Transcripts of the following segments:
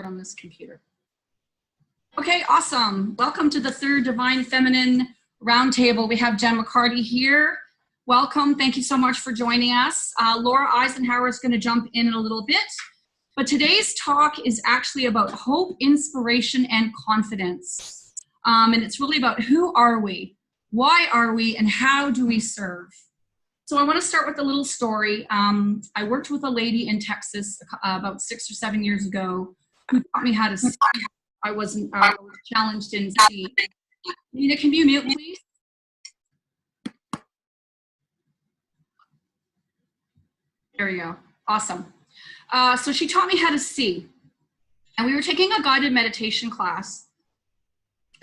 on this computer. Okay, awesome. Welcome to the third Divine Feminine Roundtable. We have Jen McCarty here. Welcome. Thank you so much for joining us. Laura Eisenhower is going to jump in a little bit. But today's talk is actually about hope, inspiration, and confidence. And it's really about who are we, why are we, and how do we serve? So I want to start with a little story. I worked with a lady in Texas about 6 or 7 years ago who taught me how to see. I was challenged in C. Nina, can you mute, please? There you go. Awesome. So she taught me how to see. And we were taking a guided meditation class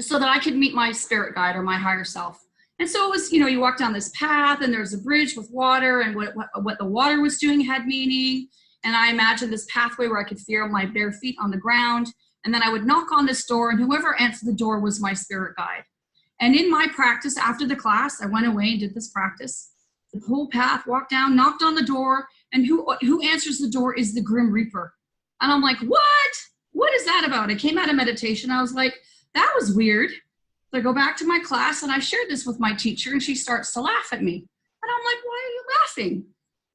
so that I could meet my spirit guide or my higher self. And so it was, you know, you walk down this path and there's a bridge with water, and what the water was doing had meaning. And I imagined this pathway where I could feel my bare feet on the ground. And then I would knock on this door, and whoever answered the door was my spirit guide. And in my practice, after the class, I went away and did this practice. The whole path, walked down, knocked on the door, and who answers the door is the Grim Reaper. And I'm like, what? What is that about? I came out of meditation. I was like, that was weird. So I go back to my class, and I shared this with my teacher, and she starts to laugh at me. And I'm like, why are you laughing?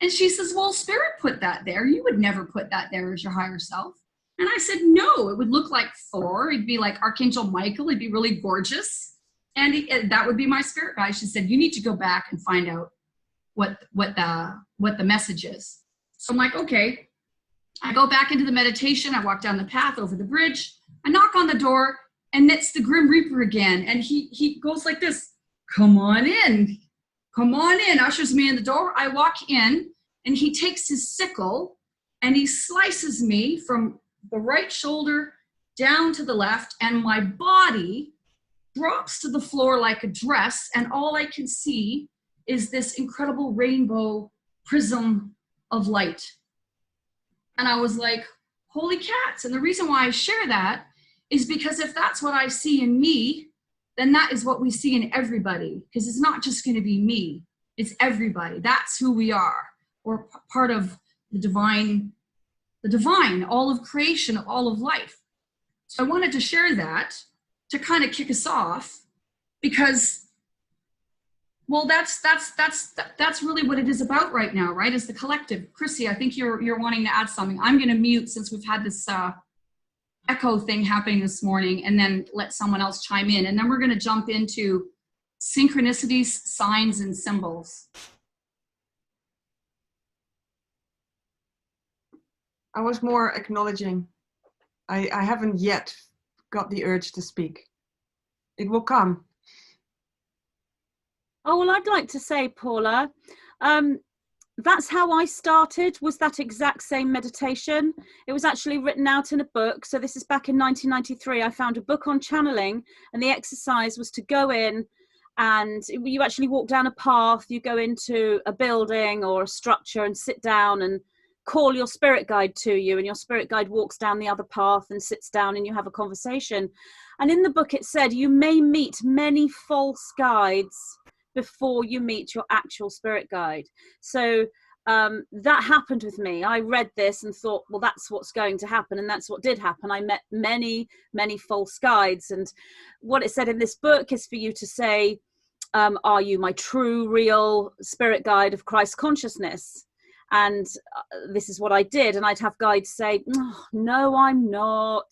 And she says, well, Spirit put that there. You would never put that there as your higher self. And I said, no, it would look like Thor. It'd be like Archangel Michael. It'd be really gorgeous. And that would be my spirit guide. She said, you need to go back and find out what the message is. So I'm like, okay. I go back into the meditation. I walk down the path over the bridge. I knock on the door, and it's the Grim Reaper again. And he goes like this, come on in, ushers me in the door. I walk in, and he takes his sickle, and he slices me from the right shoulder down to the left, and my body drops to the floor like a dress, and all I can see is this incredible rainbow prism of light. And I was like, holy cats. And the reason why I share that is because if that's what I see in me, then that is what we see in everybody, because it's not just going to be me, it's everybody. That's who we are. We're part of the divine, all of creation, all of life. So I wanted to share that to kind of kick us off, because, well, that's really what it is about right now, right? Is the collective. Chrissy, I think you're wanting to add something. I'm going to mute since we've had this echo thing happening this morning, and then let someone else chime in, and then we're going to jump into synchronicities, signs, and symbols. I was more acknowledging. I haven't yet got the urge to speak. It will come. Oh, well, I'd like to say, Paula, that's how I started, was that exact same meditation. It was actually written out in a book. So this is back in 1993. I found a book on channeling, and the exercise was to go in, and you actually walk down a path, you go into a building or a structure and sit down and call your spirit guide to you, and your spirit guide walks down the other path and sits down, and you have a conversation. And in the book it said you may meet many false guides before you meet your actual spirit guide. So that happened with me. I read this and thought, well, that's what's going to happen, and that's what did happen. I met many false guides, and what it said in this book is for you to say, are you my true real spirit guide of Christ consciousness? And this is what I did. And I'd have guides say, oh, no, I'm not.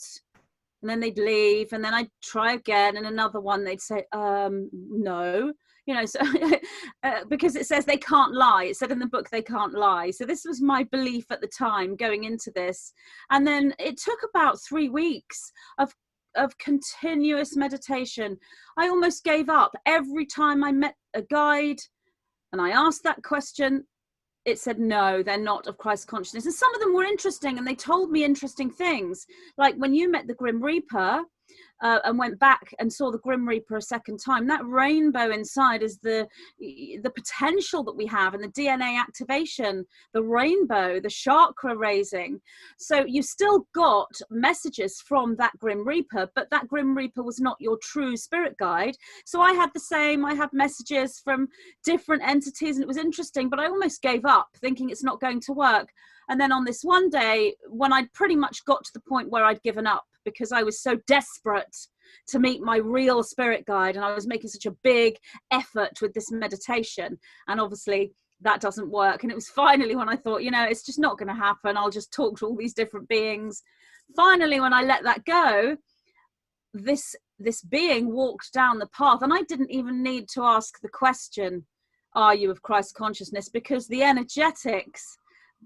And then they'd leave, and then I'd try again, and another one they'd say, no. You know, so because it says they can't lie. It said in the book they can't lie. So this was my belief at the time going into this. And then it took about 3 weeks of continuous meditation. I almost gave up. Every time I met a guide and I asked that question, it said, no, they're not of Christ consciousness. And some of them were interesting, and they told me interesting things. Like when you met the Grim Reaper, and went back and saw the Grim Reaper a second time. That rainbow inside is the potential that we have, and the DNA activation, the rainbow, the chakra raising. So you still got messages from that Grim Reaper, but that Grim Reaper was not your true spirit guide. So I had the same. I had messages from different entities, and it was interesting, but I almost gave up thinking it's not going to work. And then on this one day, when I'd pretty much got to the point where I'd given up because I was so desperate to meet my real spirit guide, and I was making such a big effort with this meditation, and obviously that doesn't work. And it was finally when I thought, you know, it's just not going to happen. I'll just talk to all these different beings. Finally, when I let that go, this being walked down the path, and I didn't even need to ask the question, are you of Christ consciousness? Because the energetics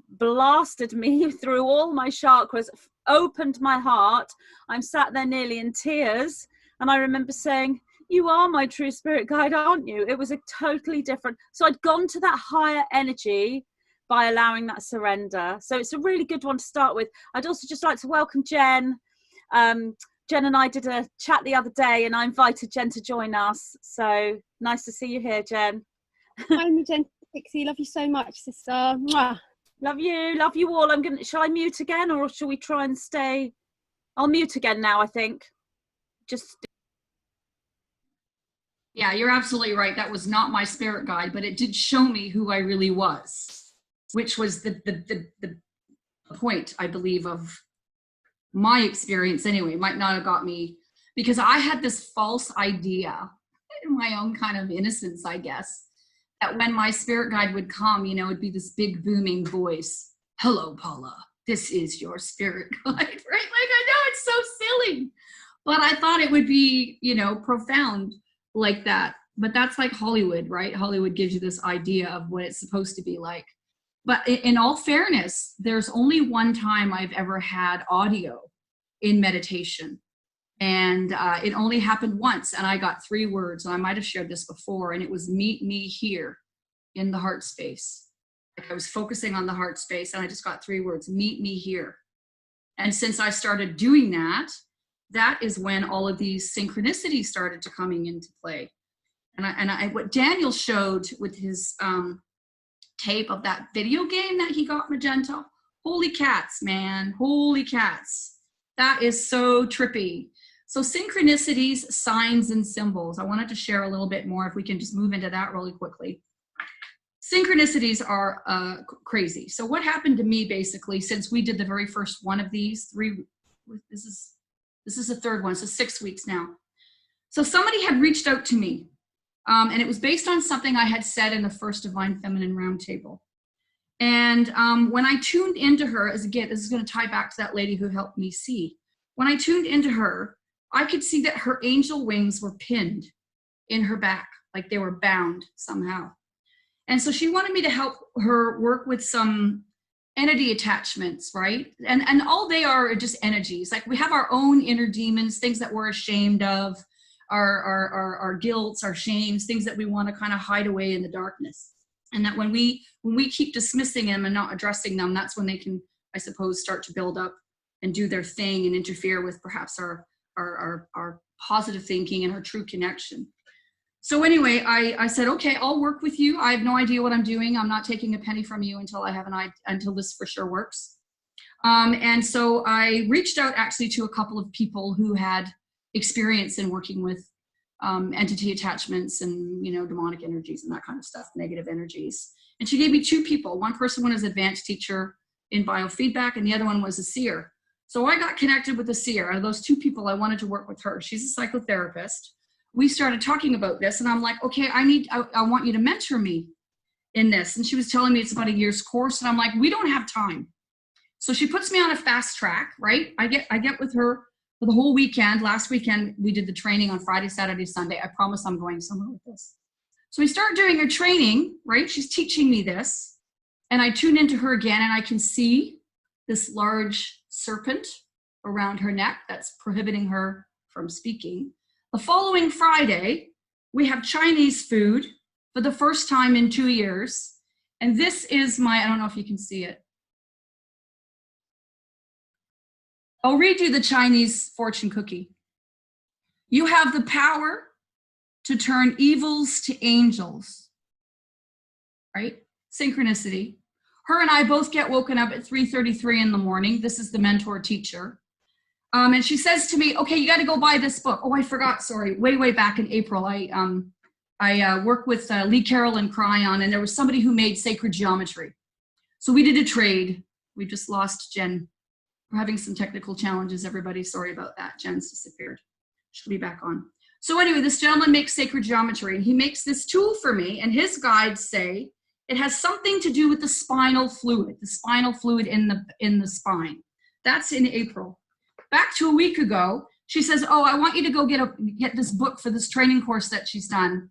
blasted me through all my chakras, opened my heart. I'm sat there nearly in tears, and I remember saying, you are my true spirit guide, aren't you? It was a totally different, so I'd gone to that higher energy by allowing that surrender. So it's a really good one to start with. I'd also just like to welcome Jen. Jen and I did a chat the other day, and I invited Jen to join us. So nice to see you here, Jen. Hi, Magenta, Pixie. Love you so much, sister. Mwah. Love you all. Shall I mute again, or shall we try and stay? I'll mute again now, I think. Yeah, you're absolutely right. That was not my spirit guide, but it did show me who I really was, which was the point, I believe, of my experience anyway. Might not have got me, because I had this false idea in my own kind of innocence, I guess, that when my spirit guide would come, you know, it'd be this big booming voice. Hello, Paula, this is your spirit guide, right? Like, I know it's so silly, but I thought it would be, you know, profound like that. But that's like Hollywood, right? Hollywood gives you this idea of what it's supposed to be like. But in all fairness, there's only one time I've ever had audio in meditation. And it only happened once, and I got 3 words, and I might have shared this before, and it was meet me here in the heart space. Like, I was focusing on the heart space, and I just got 3 words, meet me here. And since I started doing that, that is when all of these synchronicities started to coming into play. And what Daniel showed with his tape of that video game that he got, Magenta, holy cats, man, holy cats. That is so trippy. So synchronicities, signs, and symbols. I wanted to share a little bit more, if we can just move into that really quickly. Synchronicities are crazy. So what happened to me, basically, since we did the very first one of these 3, this is the 3rd one, so 6 weeks now. So somebody had reached out to me, and it was based on something I had said in the first Divine Feminine Roundtable. And when I tuned into her, as again, this is going to tie back to that lady who helped me see. When I tuned into her, I could see that her angel wings were pinned in her back, like they were bound somehow. And so she wanted me to help her work with some entity attachments, right? And all they are just energies. Like, we have our own inner demons, things that we're ashamed of, our guilts, our shames, things that we want to kind of hide away in the darkness. And that when we keep dismissing them and not addressing them, that's when they can, I suppose, start to build up and do their thing and interfere with perhaps our positive thinking and our true connection. So anyway, I said, okay, I'll work with you. I have no idea what I'm doing. I'm not taking a penny from you until I have until this for sure works. And so I reached out actually to a couple of people who had experience in working with entity attachments and, you know, demonic energies and that kind of stuff, negative energies. And she gave me 2 people. One person was an advanced teacher in biofeedback, and the other one was a seer. So I got connected with the seer. Out of those 2 people, I wanted to work with her. She's a psychotherapist. We started talking about this, and I'm like, okay, I want you to mentor me in this. And she was telling me it's about a year's course, and I'm like, we don't have time. So she puts me on a fast track, right? I get with her for the whole weekend. Last weekend, we did the training on Friday, Saturday, Sunday. I promise I'm going somewhere with this. So we start doing her training, right? She's teaching me this, and I tune into her again, and I can see this large serpent around her neck that's prohibiting her from speaking. The following Friday, we have Chinese food for the first time in 2 years. And this is my, I don't know if you can see it. I'll read you the Chinese fortune cookie. You have the power to turn evils to angels, right? Synchronicity. Her and I both get woken up at 3:33 in the morning. This is the mentor teacher. And she says to me, okay, you got to go buy this book. Oh, I forgot, sorry. Way back in April, I worked with Lee Carroll and Cryon, and there was somebody who made sacred geometry. So we did a trade. We just lost Jen. We're having some technical challenges, everybody. Sorry about that. Jen's disappeared. She'll be back on. So anyway, this gentleman makes sacred geometry, and he makes this tool for me, and his guides say it has something to do with the spinal fluid in the spine. That's in April. Back to a week ago, she says, oh, I want you to go get this book for this training course that she's done.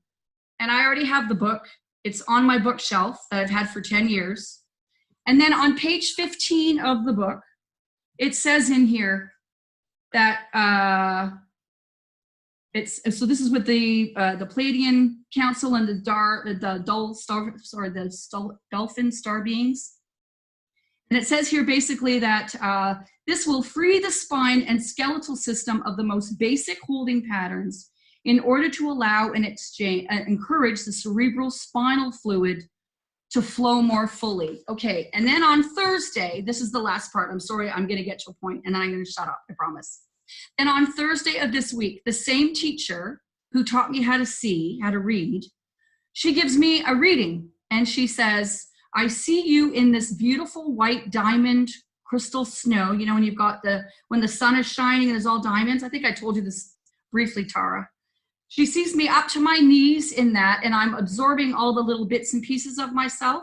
And I already have the book. It's on my bookshelf that I've had for 10 years. And then on page 15 of the book, it says in here that so this is with the Pleiadian Council and the Dolphin Star Beings. And it says here basically that this will free the spine and skeletal system of the most basic holding patterns in order to allow and encourage the cerebral spinal fluid to flow more fully. Okay, and then on Thursday, this is the last part. I'm sorry, I'm gonna get to a point and then I'm gonna shut up, I promise. And on Thursday of this week, the same teacher who taught me how to read, she gives me a reading and she says, I see you in this beautiful white diamond crystal snow. You know, when you've got when the sun is shining and there's all diamonds. I think I told you this briefly, Tara. She sees me up to my knees in that, and I'm absorbing all the little bits and pieces of myself.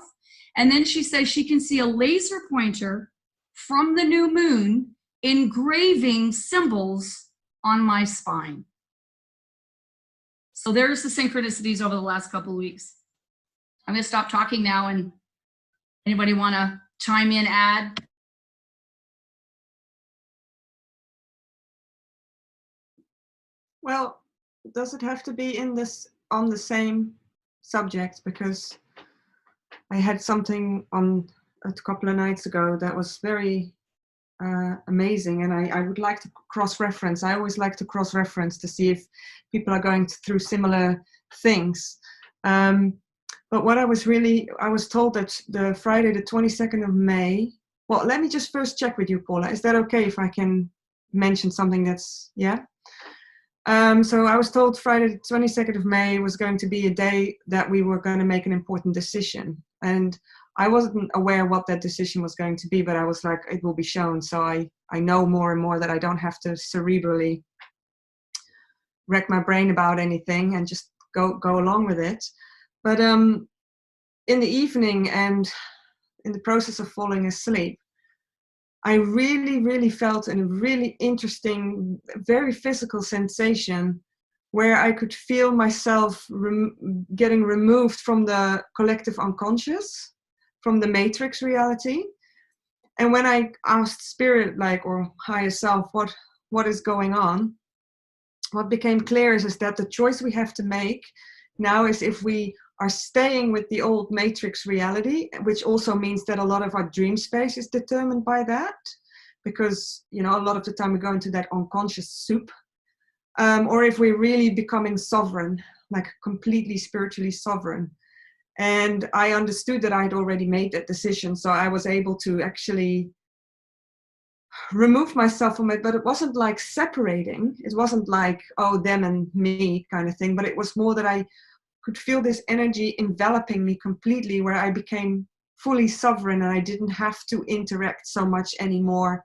And then she says she can see a laser pointer from the new moon engraving symbols on my spine. So there's the synchronicities over the last couple of weeks. I'm going to stop talking now, and anybody want to chime in, add? Well, does it have to be on the same subject? Because I had something on a couple of nights ago that was very amazing, and I would like to cross-reference. I always like to cross-reference to see if people are going through similar things. But what I was told that the Friday the 22nd of May, well, let me just first check with you, Paula. Is that okay if I can mention something that's, yeah? So I was told Friday the 22nd of May was going to be a day that we were going to make an important decision. And I wasn't aware what that decision was going to be, but I was like, it will be shown. So I know more and more that I don't have to cerebrally wreck my brain about anything and just go along with it. But in the evening and in the process of falling asleep, I really, really felt a really interesting, very physical sensation where I could feel myself getting removed from the collective unconscious, from the matrix reality. And when I asked spirit, or higher self, what is going on, what became clear is that the choice we have to make now is if we are staying with the old matrix reality, which also means that a lot of our dream space is determined by that, because, you know, a lot of the time we go into that unconscious soup, or if we're really becoming sovereign, like completely spiritually sovereign. And I understood that I'd already made that decision, so I was able to actually remove myself from it, but it wasn't like separating. It wasn't like, oh, them and me kind of thing, but it was more that I could feel this energy enveloping me completely, where I became fully sovereign and I didn't have to interact so much anymore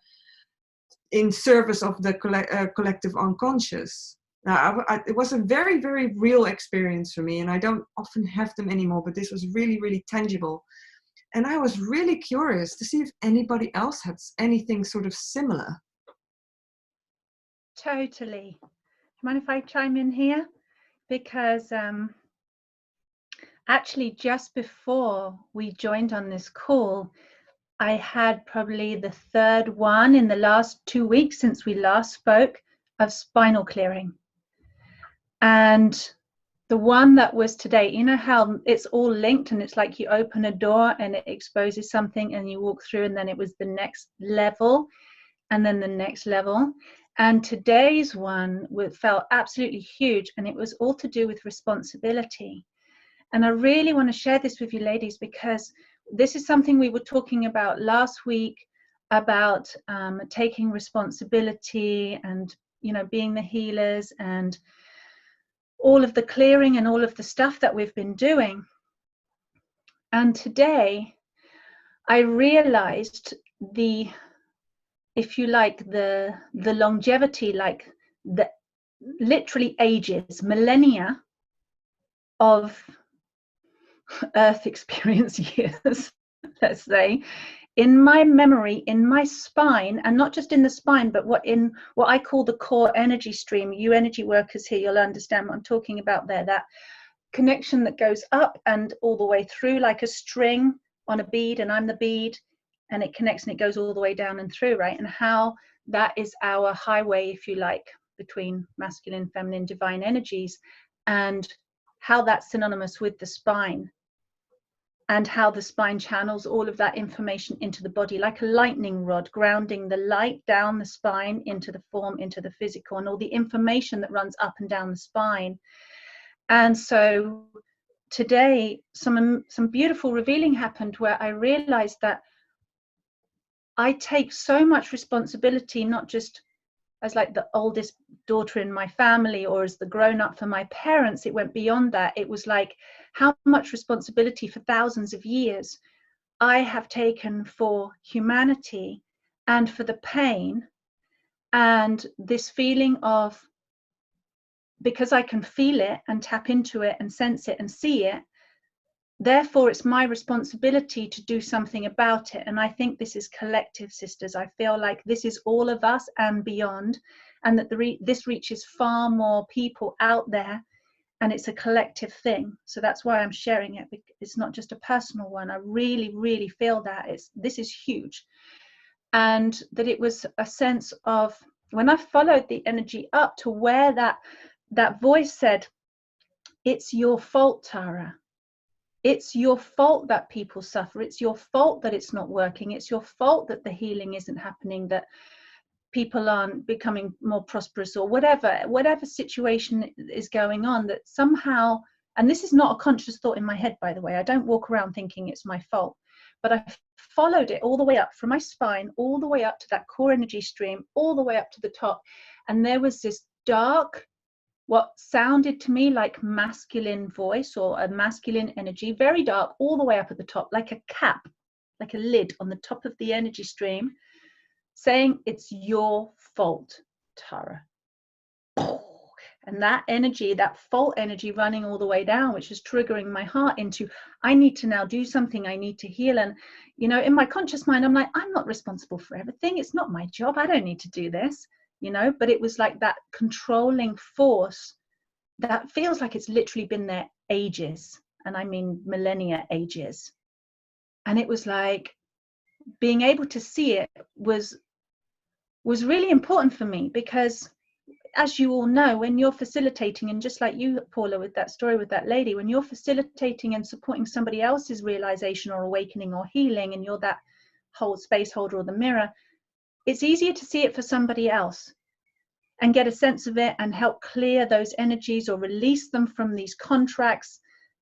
in service of the collective unconscious. Now, it was a very, very real experience for me, and I don't often have them anymore, but this was really, really tangible. And I was really curious to see if anybody else had anything sort of similar. Totally. Mind if I chime in here? Because actually, just before we joined on this call, I had probably the third one in the last 2 weeks since we last spoke of spinal clearing. And the one that was today, you know how it's all linked and it's like you open a door and it exposes something and you walk through, and then it was the next level and then the next level. And today's one felt absolutely huge, and it was all to do with responsibility. And I really want to share this with you ladies, because this is something we were talking about last week, about taking responsibility and, you know, being the healers and all of the clearing and all of the stuff that we've been doing. And today I realized the, if you like, the longevity, like the literally ages, millennia of Earth experience years, let's say, in my memory, in my spine, and not just in the spine, but what I call the core energy stream. You energy workers here, you'll understand what I'm talking about there. That connection that goes up and all the way through, like a string on a bead, and I'm the bead, and it connects and it goes all the way down and through, right? And how that is our highway, if you like, between masculine, feminine, divine energies, and how that's synonymous with the spine, and how the spine channels all of that information into the body like a lightning rod, grounding the light down the spine into the form, into the physical, and all the information that runs up and down the spine. And so today some beautiful revealing happened, where I realized that I take so much responsibility, not just as like the oldest daughter in my family or as the grown up for my parents. It went beyond that. It was like how much responsibility for thousands of years I have taken for humanity and for the pain, and this feeling of, because I can feel it and tap into it and sense it and see it, therefore it's my responsibility to do something about it. And I think this is collective, sisters. I feel like this is all of us and beyond, and that this reaches far more people out there, and it's a collective thing. So that's why I'm sharing it. It's not just a personal one. I really, really feel that this is huge. And that it was a sense of, when I followed the energy up to where that voice said, it's your fault, Tara. It's your fault that people suffer. It's your fault that it's not working. It's your fault that the healing isn't happening, that people aren't becoming more prosperous, or whatever situation is going on, that somehow, and this is not a conscious thought in my head, by the way, I don't walk around thinking it's my fault, but I followed it all the way up from my spine, all the way up to that core energy stream, all the way up to the top. And there was this dark, what sounded to me like masculine voice or a masculine energy, very dark, all the way up at the top, like a cap, like a lid on the top of the energy stream, saying, it's your fault, Tara. And that energy, that fault energy running all the way down, which is triggering my heart into, I need to now do something, I need to heal. And, you know, in my conscious mind, I'm like, I'm not responsible for everything. It's not my job. I don't need to do this, you know, but it was like that controlling force that feels like it's literally been there ages. And I mean, millennia ages. And it was like, being able to see it was really important for me, because as you all know, when you're facilitating, and just like you, Paula, with that story with that lady, when you're facilitating and supporting somebody else's realization or awakening or healing, and you're that whole space holder or the mirror, it's easier to see it for somebody else and get a sense of it and help clear those energies or release them from these contracts,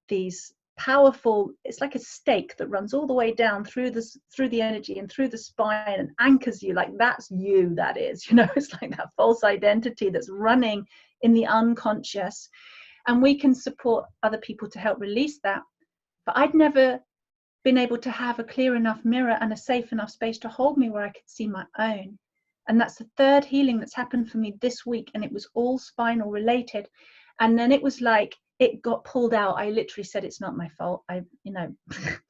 these powerful, it's like a stake that runs all the way down through the energy and through the spine and anchors you, like that's you, that is, you know, it's like that false identity that's running in the unconscious. And we can support other people to help release that. But I'd never been able to have a clear enough mirror and a safe enough space to hold me where I could see my own. And that's the third healing that's happened for me this week, and it was all spinal related. And then it was like it got pulled out. I literally said, it's not my fault.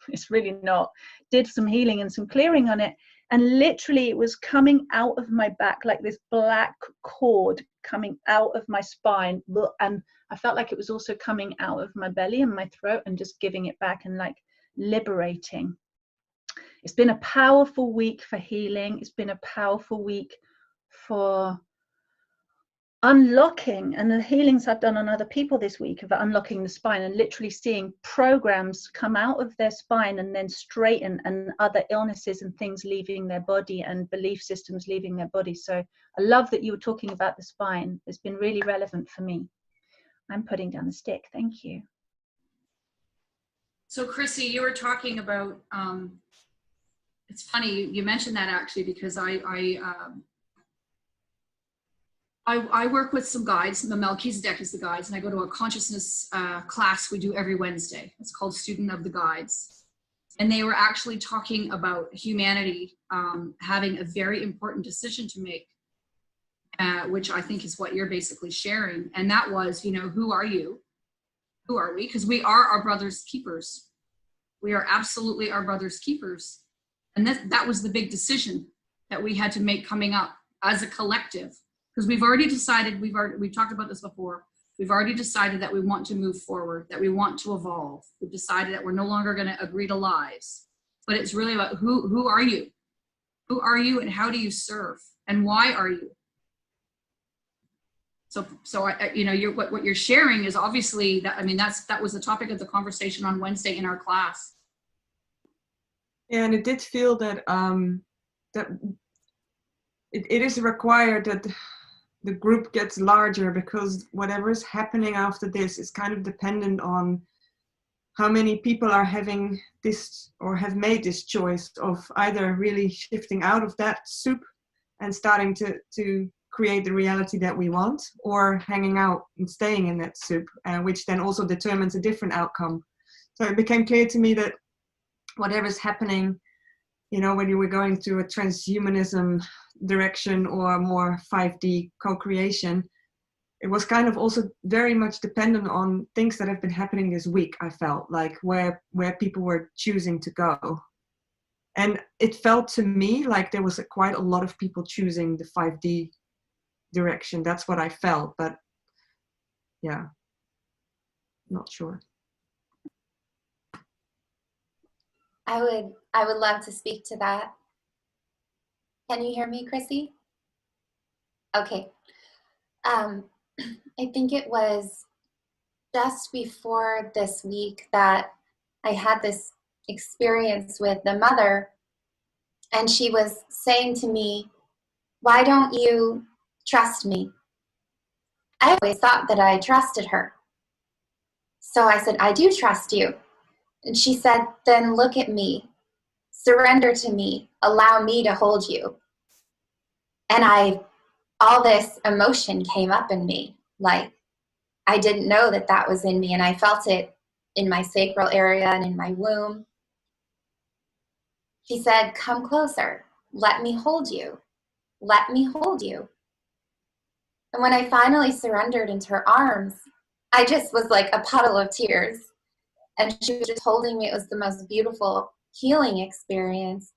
It's really not. Did some healing and some clearing on it, and literally it was coming out of my back like this black cord coming out of my spine, and I felt like it was also coming out of my belly and my throat, and just giving it back and like liberating. It's been a powerful week for healing. It's been a powerful week for unlocking, and the healings I've done on other people this week of unlocking the spine and literally seeing programs come out of their spine and then straighten, and other illnesses and things leaving their body and belief systems leaving their body. So I love that you were talking about the spine. It's been really relevant for me. I'm putting down the stick. Thank you. So Chrissy, you were talking about, it's funny you mentioned that actually, because I work with some guides. Melchizedek is the guides, and I go to a consciousness class we do every Wednesday. It's called Student of the Guides. And they were actually talking about humanity having a very important decision to make, which I think is what you're basically sharing. And that was, you know, who are you? Who are we? Because we are our brother's keepers. We are absolutely our brother's keepers. And that was the big decision that we had to make coming up as a collective. Because we've already decided, we've talked about this before, we've already decided that we want to move forward, that we want to evolve. We've decided that we're no longer going to agree to lies. But it's really about who are you? Who are you, and how do you serve? And why are you? So I, you know, what you're sharing is obviously that. I mean, that was the topic of the conversation on Wednesday in our class. Yeah, and it did feel that that it is required that the group gets larger, because whatever is happening after this is kind of dependent on how many people are having this or have made this choice of either really shifting out of that soup and starting to create the reality that we want, or hanging out and staying in that soup, which then also determines a different outcome. So it became clear to me that whatever's happening, you know, when you were going through a transhumanism direction or more 5D co-creation, it was kind of also very much dependent on things that have been happening this week. I felt like where people were choosing to go. And it felt to me like there was quite a lot of people choosing the 5D direction. That's what I felt, but yeah, not sure. I would love to speak to that. Can you hear me, Chrissy? Okay. I think it was just before this week that I had this experience with the mother, and she was saying to me, "Why don't you trust me?" I always thought that I trusted her. So I said, "I do trust you." And she said, "Then look at me, surrender to me, allow me to hold you." And all this emotion came up in me, like I didn't know that that was in me, and I felt it in my sacral area and in my womb. She said, "Come closer, let me hold you, let me hold you." And when I finally surrendered into her arms, I just was like a puddle of tears. And she was just holding me. It was the most beautiful healing experience.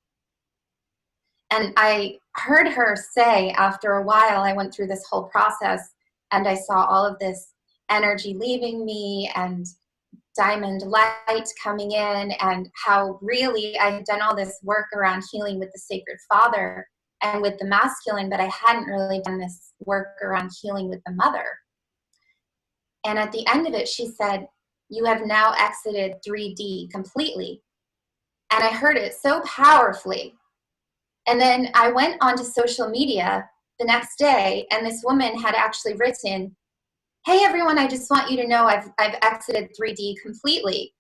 And I heard her say, after a while, I went through this whole process and I saw all of this energy leaving me and diamond light coming in, and how really I had done all this work around healing with the Sacred Father and with the masculine, but I hadn't really done this work around healing with the mother. And at the end of it, she said, "You have now exited 3D completely." And I heard it so powerfully. And then I went onto social media the next day, and this woman had actually written, "Hey everyone, I just want you to know I've exited 3D completely."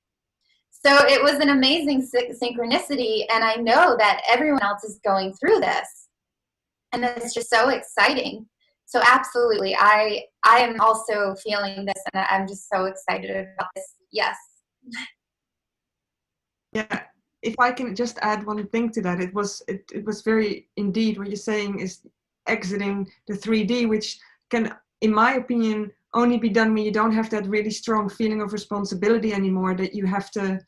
So it was an amazing synchronicity, and I know that everyone else is going through this. And it's just so exciting. So absolutely, I am also feeling this, and I'm just so excited about this. Yes. Yeah, if I can just add one thing to that, it was very, indeed, what you're saying is exiting the 3D, which can, in my opinion, only be done when you don't have that really strong feeling of responsibility anymore, that you have to,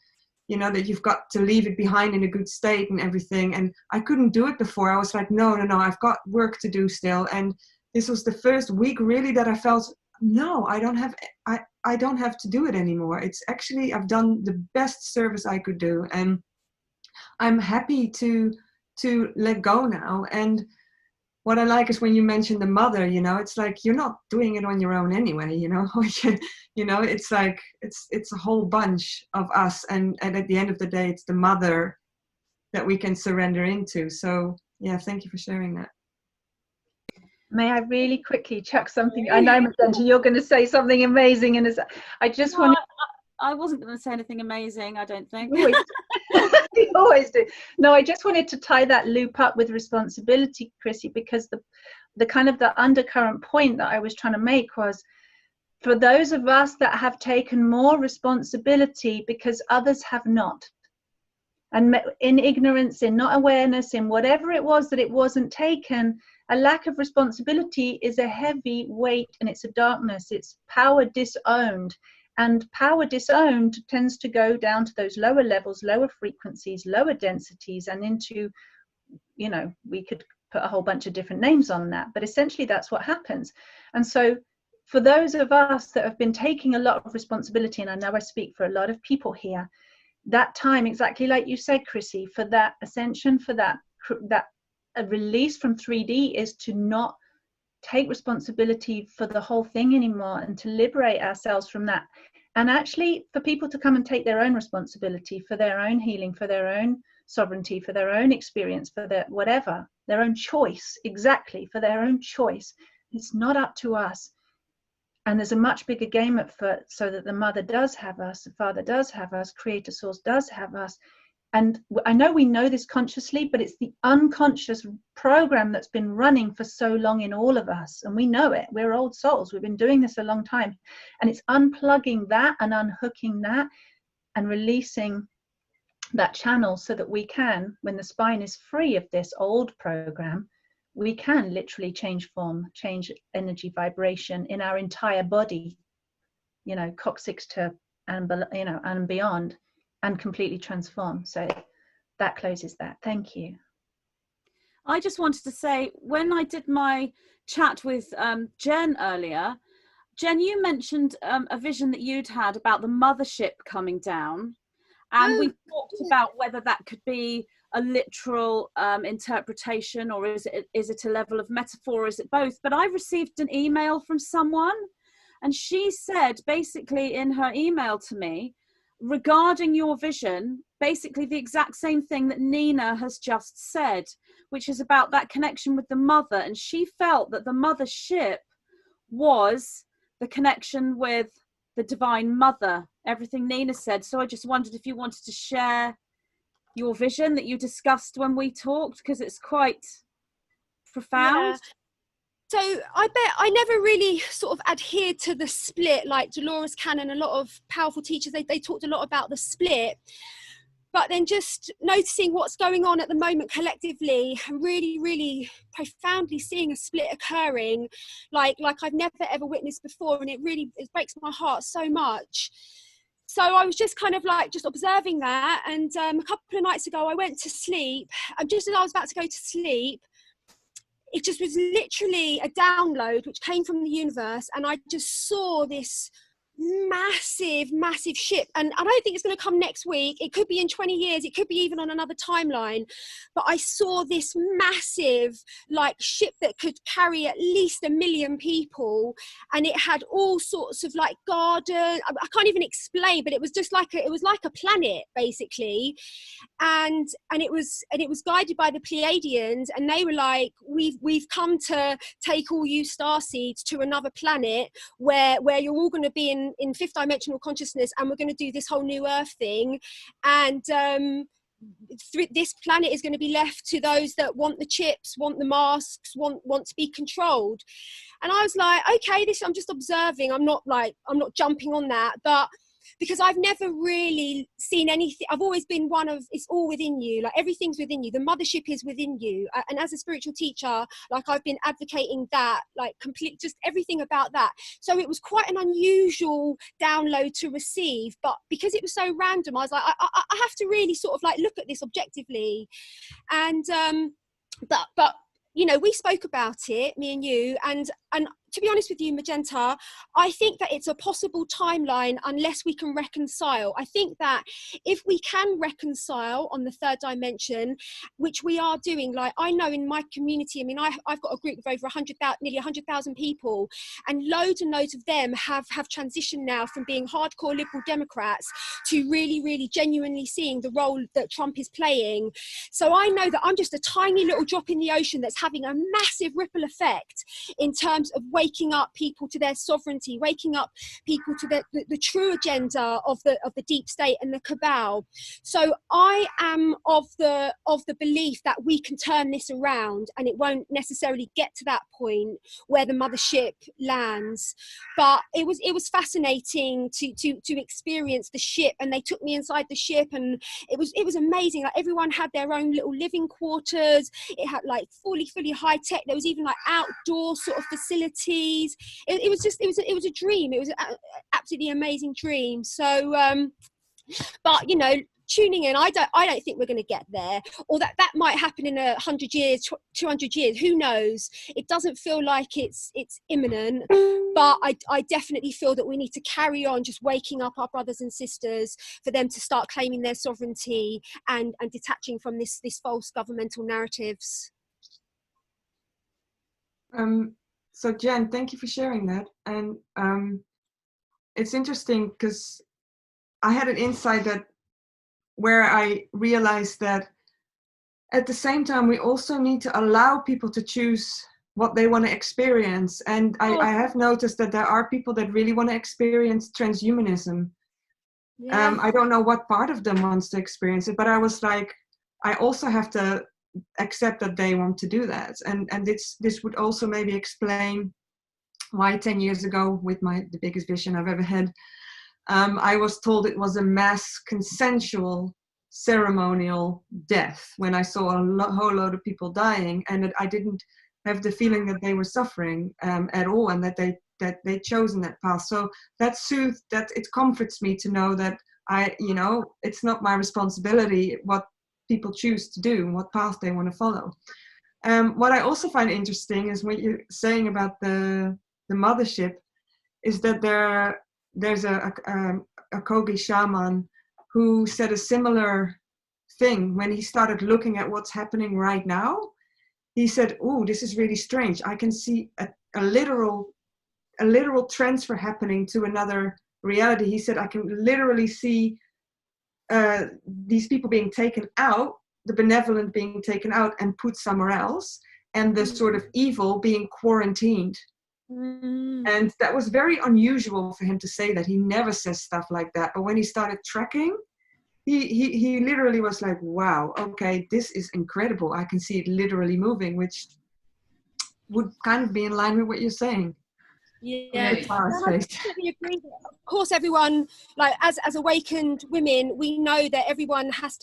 you know, that you've got to leave it behind in a good state and everything. And I couldn't do it before. I was like, no, I've got work to do still. And this was the first week really that I felt, no, I don't have to do it anymore. It's actually, I've done the best service I could do, and I'm happy to let go now. And what I like is when you mention the mother, you know, it's like you're not doing it on your own anyway, you know. You know, it's like it's a whole bunch of us, and at the end of the day, it's the mother that we can surrender into. So yeah, thank you for sharing that. May I really quickly chuck something? I know, Magenta, you're going to say something amazing, and I just want to. I wasn't going to say anything amazing, I don't think. You always do. No, I just wanted to tie that loop up with responsibility, Chrissy, because the kind of the undercurrent point that I was trying to make was, for those of us that have taken more responsibility because others have not, and in ignorance, in not awareness, in whatever it was that it wasn't taken, a lack of responsibility is a heavy weight, and it's a darkness. It's power disowned. And power disowned tends to go down to those lower levels, lower frequencies, lower densities, and into, you know, we could put a whole bunch of different names on that, but essentially that's what happens. And so for those of us that have been taking a lot of responsibility, and I know I speak for a lot of people here, that time, exactly like you said, Chrissy, for that ascension, for that a release from 3D is to not take responsibility for the whole thing anymore, and to liberate ourselves from that, and actually for people to come and take their own responsibility for their own healing, for their own sovereignty, for their own experience, for their whatever, their own choice, exactly, for their own choice. It's not up to us. And there's a much bigger game at foot, so that the mother does have us, the father does have us, creator source does have us. And I know we know this consciously, but it's the unconscious program that's been running for so long in all of us. And we know it. We're old souls. We've been doing this a long time. And it's unplugging that and unhooking that and releasing that channel, so that we can, when the spine is free of this old program, we can literally change form, change energy vibration in our entire body, you know, coccyx to, and, you know, and beyond, and completely transform. So that closes that. Thank you. I just wanted to say, when I did my chat with Jen earlier, Jen, you mentioned a vision that you'd had about the mothership coming down, and we talked about whether that could be a literal interpretation, or is it a level of metaphor, or is it both? But I received an email from someone, and she said basically in her email to me, regarding your vision, basically the exact same thing that Nina has just said, which is about that connection with the mother. And she felt that the mothership was the connection with the divine mother, everything Nina said. So I just wondered if you wanted to share your vision that you discussed when we talked, because it's quite profound. Yeah. So I bet I never really sort of adhered to the split, like Dolores Cannon, a lot of powerful teachers, they talked a lot about the split. But then just noticing what's going on at the moment collectively, and really, really profoundly seeing a split occurring, like I've never ever witnessed before, and it breaks my heart so much. So I was just kind of like just observing that, and a couple of nights ago I went to sleep, and just as I was about to go to sleep, it just was literally a download which came from the universe, and I just saw this massive ship, and I don't think it's going to come next week. It could be in 20 years, it could be even on another timeline, but I saw this massive like ship that could carry at least 1 million people, and it had all sorts of like garden, I can't even explain, but it was just like it was like a planet basically, and it was guided by the Pleiadians, and they were like, we've come to take all you starseeds to another planet where you're all going to be in fifth dimensional consciousness, and we're going to do this whole new earth thing, and this planet is going to be left to those that want the chips, want the masks, want to be controlled. And I was like, okay, I'm just observing, I'm not jumping on that, but because I've never really seen anything, I've always been one of, it's all within you, like everything's within you, the mothership is within you, and as a spiritual teacher, like I've been advocating that, like complete, just everything about that. So it was quite an unusual download to receive, but because it was so random, I was like, I have to really sort of like look at this objectively, and but you know, we spoke about it, me and you, and to be honest with you, Magenta, I think that it's a possible timeline unless we can reconcile. I think that if we can reconcile on the third dimension, which we are doing, like I know in my community, I mean, I've got a group of over 100,000, nearly 100,000 people, and loads and loads of them have transitioned now from being hardcore liberal Democrats to really, really genuinely seeing the role that Trump is playing. So I know that I'm just a tiny little drop in the ocean that's having a massive ripple effect in terms of waking up people to their sovereignty, waking up people to the true agenda of the deep state and the cabal. So I am of the belief that we can turn this around, and it won't necessarily get to that point where the mothership lands. But it was fascinating to experience the ship, and they took me inside the ship, and it was amazing. Like everyone had their own little living quarters. It had like fully high tech. There was even like outdoor sort of facilities. It was a dream. It was an absolutely amazing dream. So but you know, tuning in, I don't think we're going to get there, or that might happen in 100 years, 200 years, who knows. It doesn't feel like it's imminent, but I definitely feel that we need to carry on just waking up our brothers and sisters for them to start claiming their sovereignty and detaching from this false governmental narratives. So Jen, thank you for sharing that. And it's interesting because I had an insight that where I realized that at the same time, we also need to allow people to choose what they want to experience. And I have noticed that there are people that really want to experience transhumanism. Yeah. I don't know what part of them wants to experience it, but I was like, I also have to accept that they want to do that. And this would also maybe explain why 10 years ago, with the biggest vision I've ever had, I was told it was a mass consensual ceremonial death when I saw a whole load of people dying, and I didn't have the feeling that they were suffering at all, and that they'd chosen that path. So that it comforts me to know that it's not my responsibility what people choose to do, what path they want to follow. What I also find interesting is what you're saying about the mothership, is that there's a Kogi shaman who said a similar thing when he started looking at what's happening right now. He said, "Oh, this is really strange. I can see a literal transfer happening to another reality." He said, "I can literally see these people being taken out, the benevolent being taken out and put somewhere else, and the sort of evil being quarantined." And that was very unusual for him to say that. He never says stuff like that. But when he started tracking, he literally was like, wow, okay, this is incredible. I can see it literally moving, which would kind of be in line with what you're saying. Yeah, Right. I completely agree. Of course, everyone, like as awakened women, we know that everyone has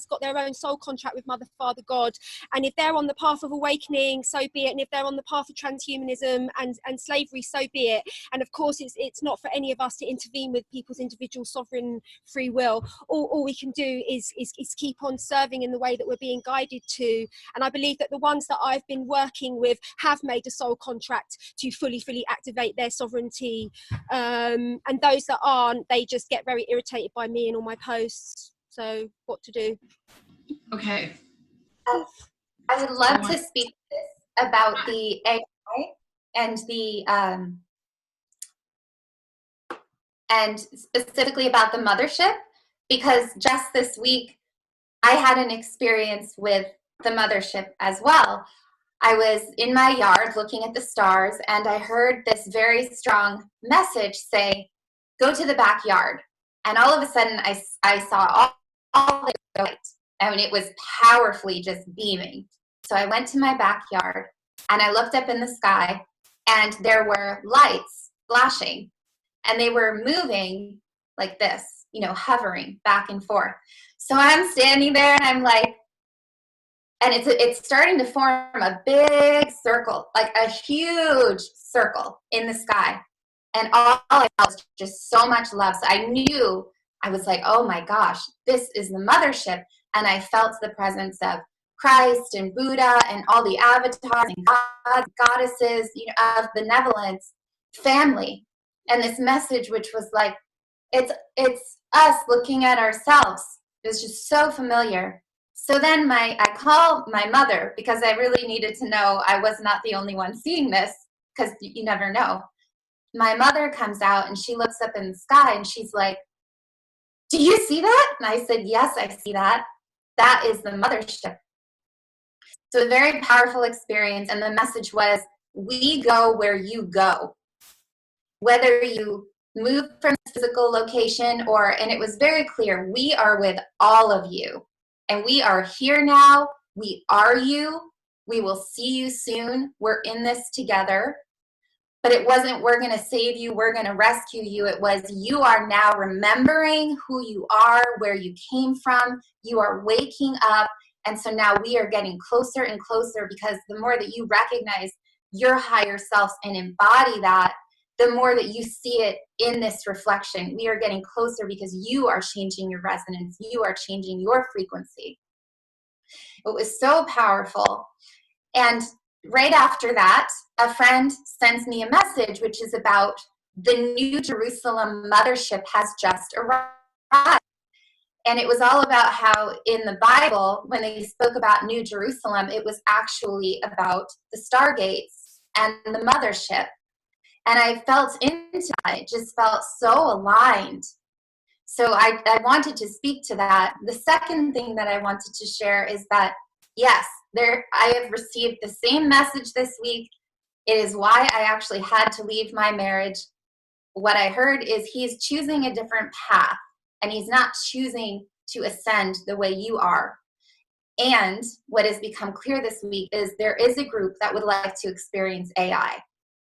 got their own soul contract with Mother, Father, God, and if they're on the path of awakening, so be it. And if they're on the path of transhumanism and slavery, so be it. And of course, it's not for any of us to intervene with people's individual sovereign free will. All we can do is keep on serving in the way that we're being guided to. And I believe that the ones that I've been working with have made a soul contract to fully activate their sovereignty, and those that aren't, they just get very irritated by me and all my posts. So what to do? Okay. I would love to speak about the AI and specifically about the mothership, because just this week I had an experience with the mothership as well. I was in my yard looking at the stars, and I heard this very strong message say, "Go to the backyard." And all of a sudden, I saw all the light. I mean, it was powerfully just beaming. So I went to my backyard, and I looked up in the sky, and there were lights flashing, and they were moving like this, hovering back and forth. So I'm standing there, and I'm like, and it's starting to form a big circle, like a huge circle in the sky. And all I felt was just so much love. So I was like, oh my gosh, this is the mothership. And I felt the presence of Christ and Buddha and all the avatars and gods, goddesses, you know, of benevolence, family. And this message, which was like, it's us looking at ourselves. It was just so familiar. So then I call my mother, because I really needed to know I was not the only one seeing this, because you never know. My mother comes out and she looks up in the sky and she's like, "Do you see that?" And I said, "Yes, I see that. That is the mothership." So a very powerful experience. And the message was, we go where you go. Whether you move from this physical location and it was very clear, we are with all of you. And we are here now. We are you. We will see you soon. We're in this together. But it wasn't, we're going to save you, we're going to rescue you. It was, you are now remembering who you are, where you came from. You are waking up. And so now we are getting closer and closer, because the more that you recognize your higher selves and embody that, the more that you see it in this reflection. We are getting closer because you are changing your resonance. You are changing your frequency. It was so powerful. And right after that, a friend sends me a message, which is about the New Jerusalem Mothership has just arrived. And it was all about how in the Bible, when they spoke about New Jerusalem, it was actually about the stargates and the mothership. And I felt into that. It just felt so aligned. So I wanted to speak to that. The second thing that I wanted to share is that, yes, I have received the same message this week. It is why I actually had to leave my marriage. What I heard is he's choosing a different path, and he's not choosing to ascend the way you are. And what has become clear this week is there is a group that would like to experience AI.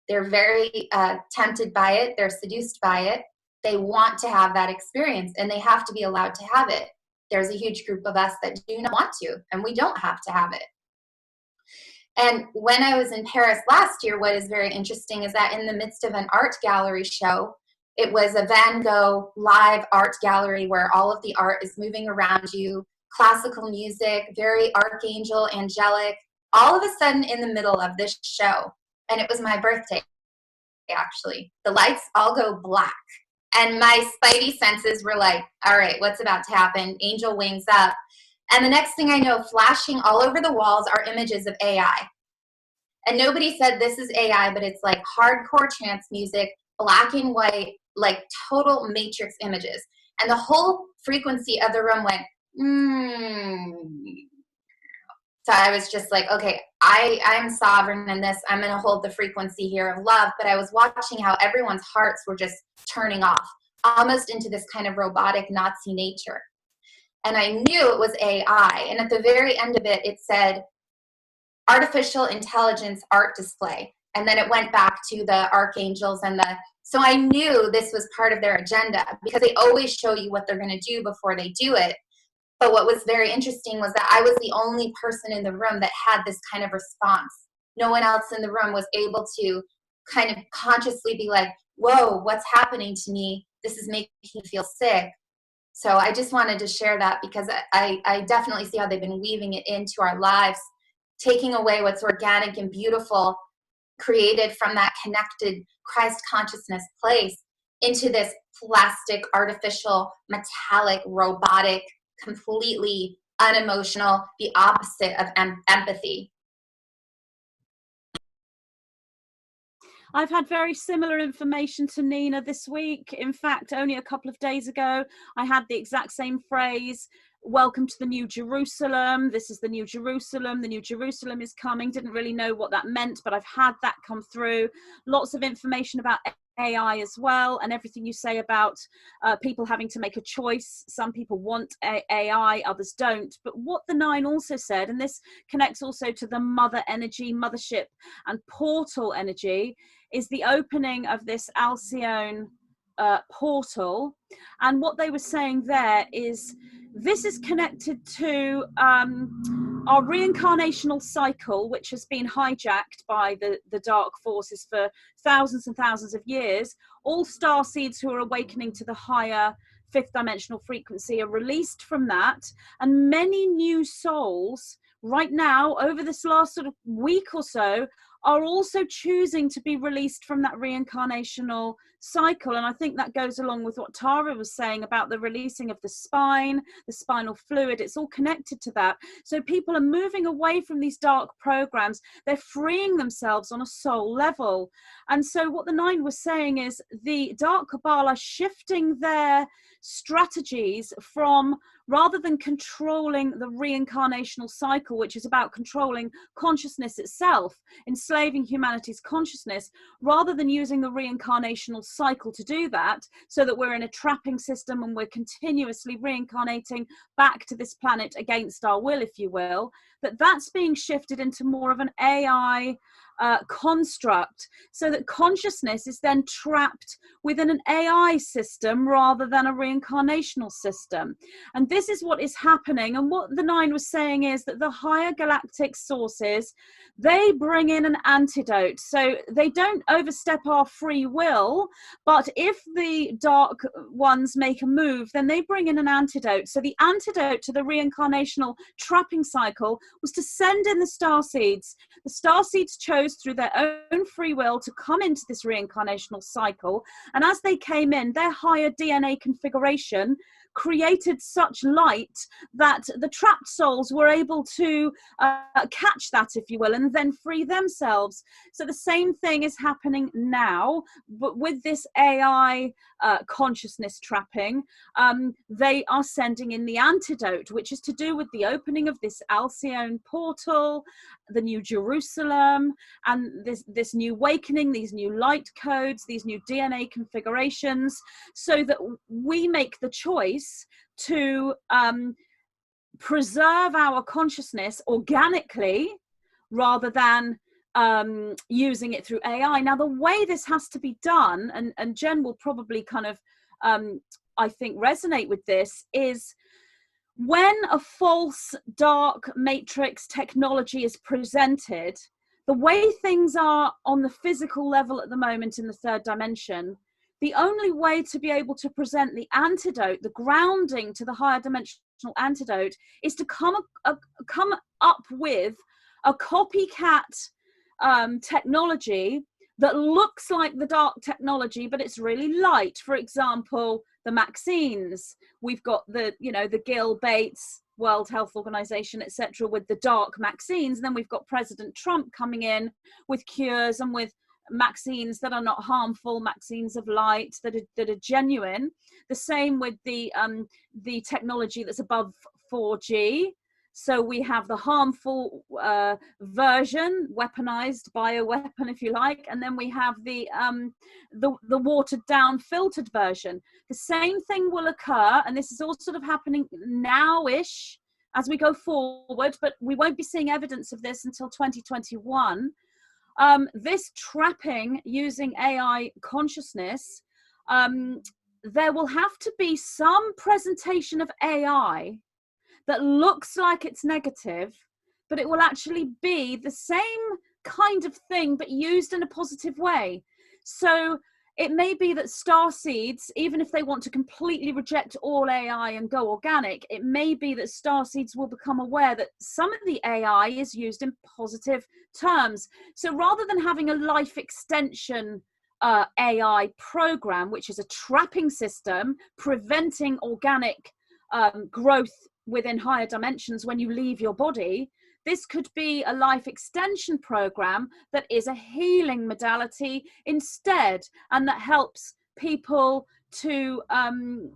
They're very tempted by it. They're seduced by it. They want to have that experience, and they have to be allowed to have it. There's a huge group of us that do not want to, and we don't have to have it. And when I was in Paris last year, what is very interesting is that in the midst of an art gallery show, it was a Van Gogh live art gallery where all of the art is moving around you, classical music, very archangel, angelic, all of a sudden in the middle of this show. And it was my birthday, actually. The lights all go black. And my spidey senses were like, all right, what's about to happen? Angel wings up. And the next thing I know, flashing all over the walls are images of AI. And nobody said this is AI, but it's like hardcore trance music, black and white, like total matrix images. And the whole frequency of the room went, So I was just like, okay, I'm sovereign in this. I'm going to hold the frequency here of love. But I was watching how everyone's hearts were just turning off, almost into this kind of robotic Nazi nature. And I knew it was AI. And at the very end of it, it said, artificial intelligence art display. And then it went back to the archangels so I knew this was part of their agenda, because they always show you what they're going to do before they do it. But what was very interesting was that I was the only person in the room that had this kind of response. No one else in the room was able to kind of consciously be like, whoa, what's happening to me? This is making me feel sick. So I just wanted to share that, because I definitely see how they've been weaving it into our lives, taking away what's organic and beautiful, created from that connected Christ consciousness place, into this plastic, artificial, metallic, robotic, completely unemotional, the opposite of empathy. I've had very similar information to Nina this week. In fact, only a couple of days ago, I had the exact same phrase, welcome to the New Jerusalem. This is the New Jerusalem. The New Jerusalem is coming. Didn't really know what that meant, but I've had that come through. Lots of information about AI as well, and everything you say about people having to make a choice. Some people want AI, others don't. But what the Nine also said, and this connects also to the mother energy, mothership, and portal energy, is the opening of this Alcyone portal. And what they were saying there is this is connected to our reincarnational cycle, which has been hijacked by the dark forces for thousands and thousands of years. All star seeds who are awakening to the higher fifth dimensional frequency are released from that, and many new souls right now, over this last sort of week or so, are also choosing to be released from that reincarnational cycle. And I think that goes along with what Tara was saying about the releasing of the spine, the spinal fluid. It's all connected to that. So people are moving away from these dark programs. They're freeing themselves on a soul level. And so what the Nine was saying is the Dark Kabbalah shifting their strategies from, rather than controlling the reincarnational cycle, which is about controlling consciousness itself, enslaving humanity's consciousness, rather than using the reincarnational cycle to do that, so that we're in a trapping system and we're continuously reincarnating back to this planet against our will, if you will, that's being shifted into more of an AI construct, so that consciousness is then trapped within an AI system rather than a reincarnational system. And this is what is happening. And what the Nine was saying is that the higher galactic sources, they bring in an antidote. So they don't overstep our free will, but if the dark ones make a move, then they bring in an antidote. So the antidote to the reincarnational trapping cycle was to send in the starseeds. The starseeds chose through their own free will to come into this reincarnational cycle, and as they came in, their higher DNA configuration created such light that the trapped souls were able to catch that, if you will, and then free themselves. So the same thing is happening now, but with this AI consciousness trapping, they are sending in the antidote, which is to do with the opening of this Alcyone portal, the New Jerusalem, and this new awakening, these new light codes, these new DNA configurations, so that we make the choice to preserve our consciousness organically rather than using it through AI. Now, the way this has to be done, and Jen will probably kind of, I think, resonate with this, is when a false dark matrix technology is presented, the way things are on the physical level at the moment in the third dimension, the only way to be able to present the antidote, the grounding to the higher dimensional antidote, is to come up with a copycat technology that looks like the dark technology, but it's really light. For example, the vaccines. We've got the Gill Bates, World Health Organization, etc., with the dark vaccines. And then we've got President Trump coming in with cures and with vaccines that are not harmful, vaccines of light that are genuine. The same with the technology that's above 4G. So we have the harmful version, weaponized bioweapon, if you like, and then we have the watered down, filtered version. The same thing will occur, and this is all sort of happening now-ish as we go forward, but we won't be seeing evidence of this until 2021. This trapping using AI consciousness, there will have to be some presentation of AI that looks like it's negative, but it will actually be the same kind of thing, but used in a positive way. So it may be that starseeds, even if they want to completely reject all AI and go organic, it may be that starseeds will become aware that some of the AI is used in positive terms. So rather than having a life extension AI program, which is a trapping system preventing organic growth within higher dimensions when you leave your body, this could be a life extension program that is a healing modality instead, and that helps people to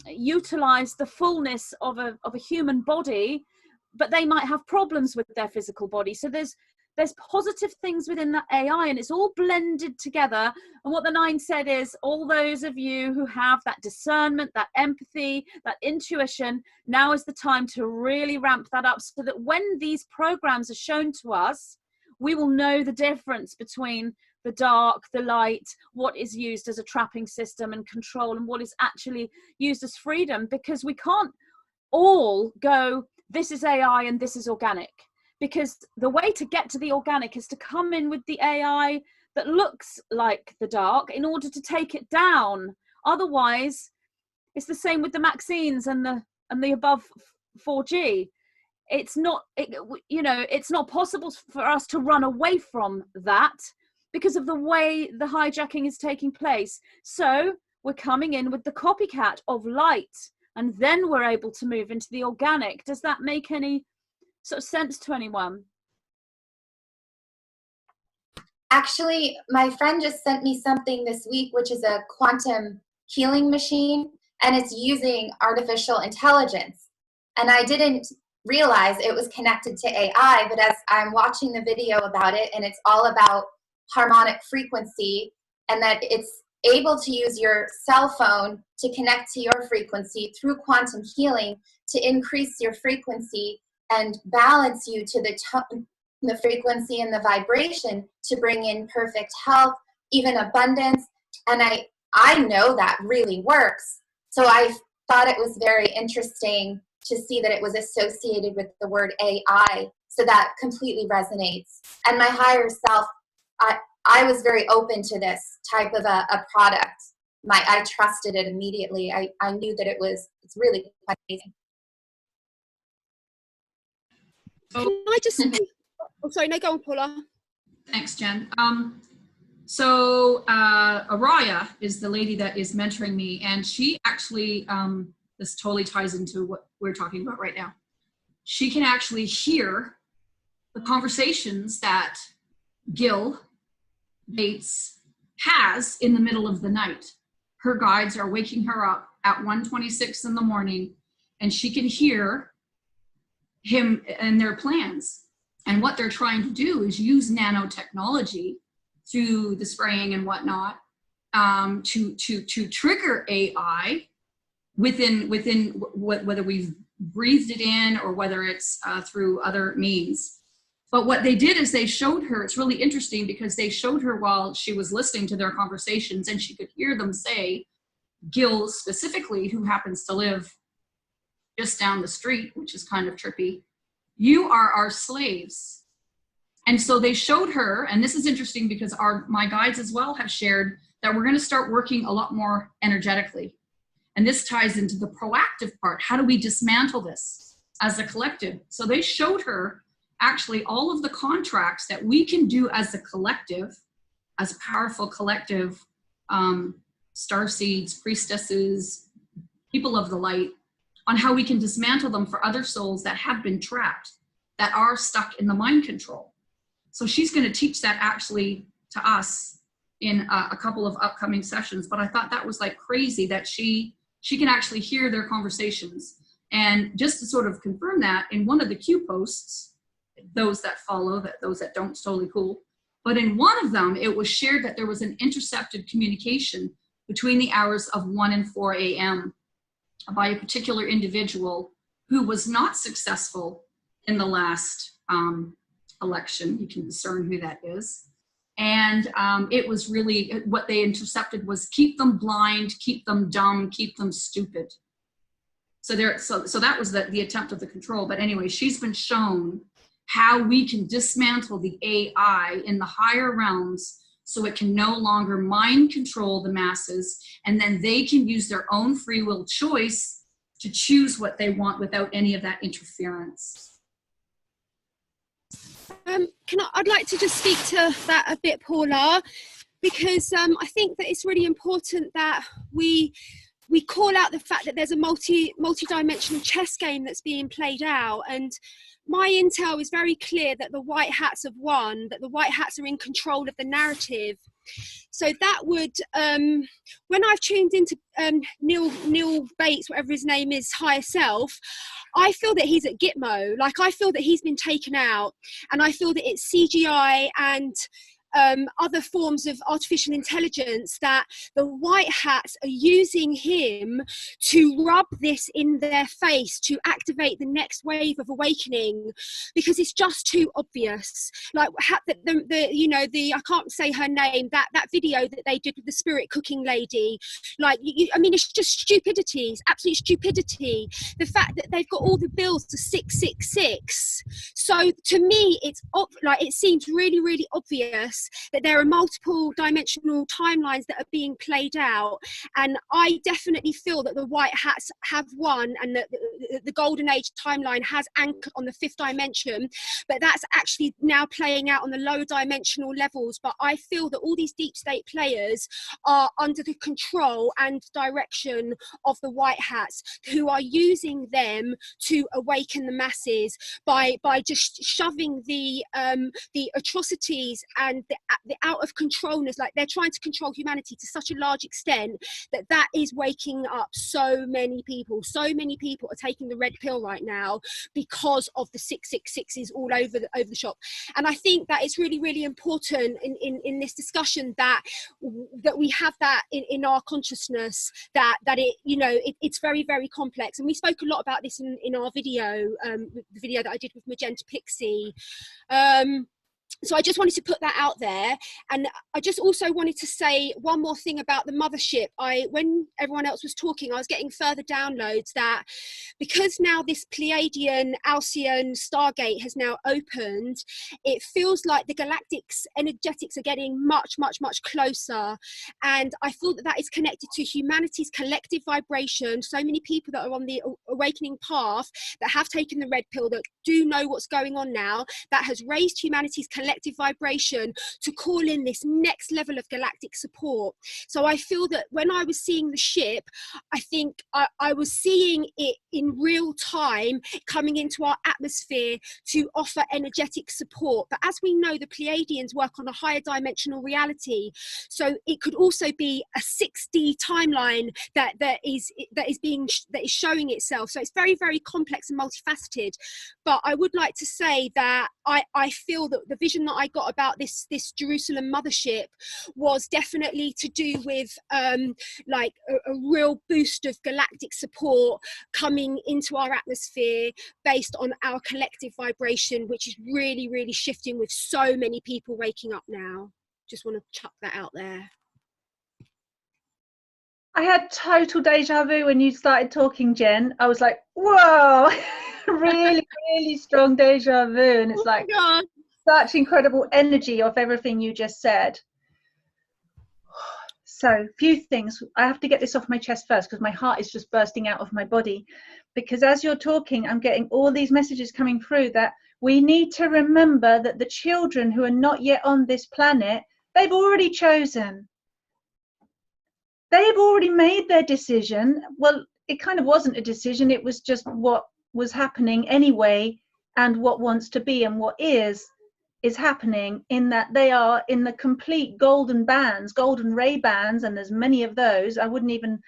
utilize the fullness of a human body, but they might have problems with their physical body. So there's positive things within that AI, and it's all blended together. And what the Nine said is, all those of you who have that discernment, that empathy, that intuition, now is the time to really ramp that up, so that when these programs are shown to us, we will know the difference between the dark, the light, what is used as a trapping system and control, and what is actually used as freedom. Because we can't all go, this is AI and this is organic. Because the way to get to the organic is to come in with the AI that looks like the dark in order to take it down. Otherwise, it's the same with the vaccines and the above 4G. it's not, it's not possible for us to run away from that because of the way the hijacking is taking place. So we're coming in with the copycat of light, and then we're able to move into the organic. Does that make any sort of sense to anyone? Actually, my friend just sent me something this week, which is a quantum healing machine, and it's using artificial intelligence. And I didn't realize it was connected to AI, but as I'm watching the video about it, and it's all about harmonic frequency, and that it's able to use your cell phone to connect to your frequency through quantum healing to increase your frequency and balance you to the tone, the frequency and the vibration to bring in perfect health, even abundance. And I know that really works. So I thought it was very interesting to see that it was associated with the word AI. So that completely resonates. And my higher self, I was very open to this type of a product. I trusted it immediately. I knew that it's really quite amazing. Can I just, oh, sorry, no, go on, Paula. Thanks, Jen. So Araya is the lady that is mentoring me, and she actually, this totally ties into what we're talking about right now. She can actually hear the conversations that Gil Bates has in the middle of the night. Her guides are waking her up at 1:26 in the morning, and she can hear him and their plans. And what they're trying to do is use nanotechnology through the spraying and whatnot to trigger AI within whether we've breathed it in or whether it's through other means. But what they did is they showed her, it's really interesting because they showed her while she was listening to their conversations, and she could hear them say, Gil specifically, who happens to live just down the street, which is kind of trippy, you are our slaves. And so they showed her, and this is interesting because my guides as well have shared that we're going to start working a lot more energetically. And this ties into the proactive part. How do we dismantle this as a collective? So they showed her actually all of the contracts that we can do as a collective, as powerful collective, starseeds, priestesses, people of the light, on how we can dismantle them for other souls that have been trapped, that are stuck in the mind control. So she's going to teach that actually to us in a couple of upcoming sessions. But I thought that was like crazy that she can actually hear their conversations. And just to sort of confirm that, in one of the Q posts, those that follow, those that don't, it's totally cool. But in one of them, it was shared that there was an intercepted communication between the hours of 1 and 4 a.m. by a particular individual who was not successful in the last election. You can discern who that is. And it was really, what they intercepted was keep them blind, keep them dumb, keep them stupid. So that was the attempt of the control. But anyway, she's been shown how we can dismantle the AI in the higher realms so it can no longer mind control the masses, and then they can use their own free will choice to choose what they want without any of that interference. I'd like to just speak to that a bit, Paula, because I think that it's really important that we call out the fact that there's a multi-dimensional chess game that's being played out. And my intel is very clear that the white hats have won, that the white hats are in control of the narrative. So that would, when I've tuned into Neil Bates, whatever his name is, higher self, I feel that he's at Gitmo. Like, I feel that he's been taken out, and I feel that it's CGI and other forms of artificial intelligence, that the white hats are using him to rub this in their face to activate the next wave of awakening, because it's just too obvious. Like I can't say her name, that video that they did with the spirit cooking lady, like I mean, it's just stupidity. It's absolute stupidity. The fact that they've got all the bills to 666. So to me, it's like, it seems really, really obvious galactics, that there are multiple dimensional timelines that are being played out. And I definitely feel that the white hats have won, and that the golden age timeline has anchored on the 5th dimension, but that's actually now playing out on the lower dimensional levels. But I feel that all these deep state players are under the control and direction of the white hats, who are using them to awaken the masses by just shoving the atrocities and the out of controlness. Like, they're trying to control humanity to such a large extent that is waking up so many people. So many people are taking the red pill right now because of the 666s all over the shop. And I think that it's really, really important in this discussion that we have that in our consciousness, that it, you know, it's very, very complex. And we spoke a lot about this in our video, the video that I did with Magenta Pixie. So I just wanted to put that out there. And I just also wanted to say one more thing about the Mothership. When everyone else was talking, I was getting further downloads that because now this Pleiadian, Alcyon Stargate has now opened, it feels like the galactics energetics are getting much, much, much closer. And I feel that is connected to humanity's collective vibration. So many people that are on the awakening path, that have taken the red pill, that do know what's going on now, that has raised humanity's collective vibration to call in this next level of galactic support. So I feel that when I was seeing the ship, I think I was seeing it in real time coming into our atmosphere to offer energetic support. But as we know, the Pleiadians work on a higher dimensional reality, so it could also be a 6D timeline that is showing itself. So it's very, very complex and multifaceted. But I would like to say that I feel that the vision that I got about this Jerusalem Mothership was definitely to do with like a real boost of galactic support coming into our atmosphere based on our collective vibration, which is really, really shifting with so many people waking up now. Just want to chuck that out there. I had total deja vu when you started talking, Jen. I was like, whoa, really, really strong deja vu. And it's like, such incredible energy of everything you just said. So, few things. I have to get this off my chest first because my heart is just bursting out of my body. Because as you're talking, I'm getting all these messages coming through that we need to remember that the children who are not yet on this planet, they've already chosen. They've already made their decision. Well, it kind of wasn't a decision. It was just what was happening anyway, and what wants to be and what is happening, in that they are in the complete golden bands, golden ray bands, and there's many of those. I wouldn't even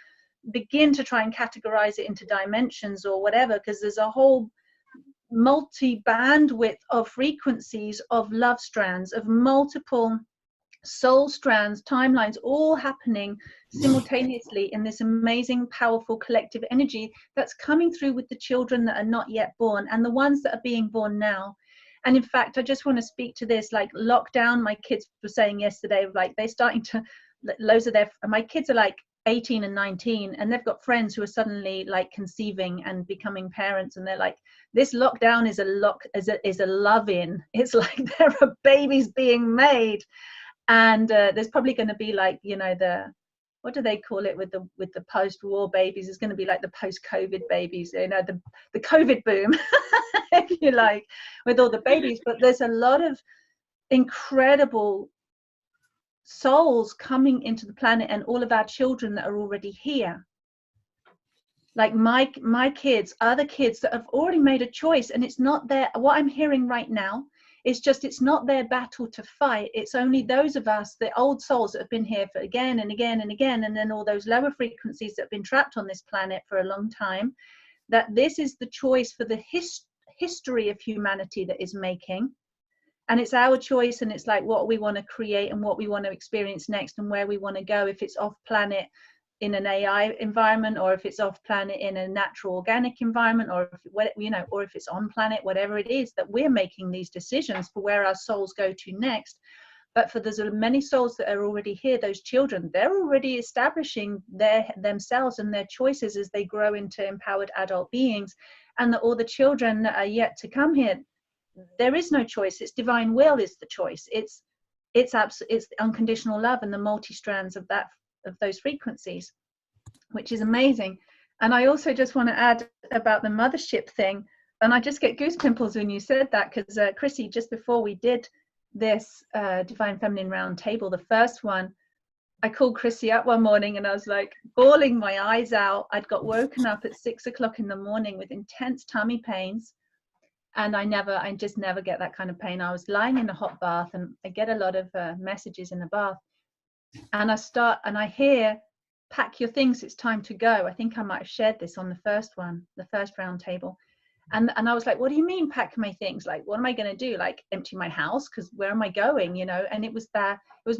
begin to try and categorize it into dimensions or whatever, because there's a whole multi-bandwidth of frequencies of love strands, of multiple soul strands, timelines, all happening simultaneously in this amazing, powerful collective energy that's coming through with the children that are not yet born and the ones that are being born now. And in fact, I just want to speak to this, like lockdown. My kids were saying yesterday, like they're starting to, loads of my kids are like 18 and 19, and they've got friends who are suddenly like conceiving and becoming parents, and they're like, this lockdown is a love-in. It's like there are babies being made. And there's probably going to be like, you know, what do they call it with the post-war babies? It's going to be like the post-COVID babies, you know, the COVID boom, if you like, with all the babies. But there's a lot of incredible souls coming into the planet, and all of our children that are already here. Like my kids are the kids that have already made a choice, and it's not their, what I'm hearing right now, it's not their battle to fight. It's only those of us, the old souls that have been here for again and again and again, and then all those lower frequencies that have been trapped on this planet for a long time, that this is the choice for the history of humanity that is making. And it's our choice, and it's like what we want to create and what we want to experience next, and where we want to go, if it's off planet in an AI environment, or if it's off planet in a natural organic environment, or if, you know, or if it's on planet, whatever it is, that we're making these decisions for where our souls go to next. But for there's many souls that are already here, those children, they're already establishing themselves and their choices as they grow into empowered adult beings. And that all the children that are yet to come here, there is no choice. It's divine will is the choice. It's it's the unconditional love and the multi-strands of those frequencies, which is amazing. And I also just want to add about the mothership thing, and I just get goose pimples when you said that, because Chrissy, just before we did this Divine Feminine Roundtable, the first one, I called Chrissy up one morning and I was like bawling my eyes out. I'd got woken up at 6 o'clock in the morning with intense tummy pains, and I just never get that kind of pain. I was lying in a hot bath, and I get a lot of messages in the bath, and I hear, pack your things, it's time to go. I think I might have shared this on the first round table. And I was like, what do you mean pack my things? Like, what am I going to do? Like, empty my house? Because where am I going? You know? And it was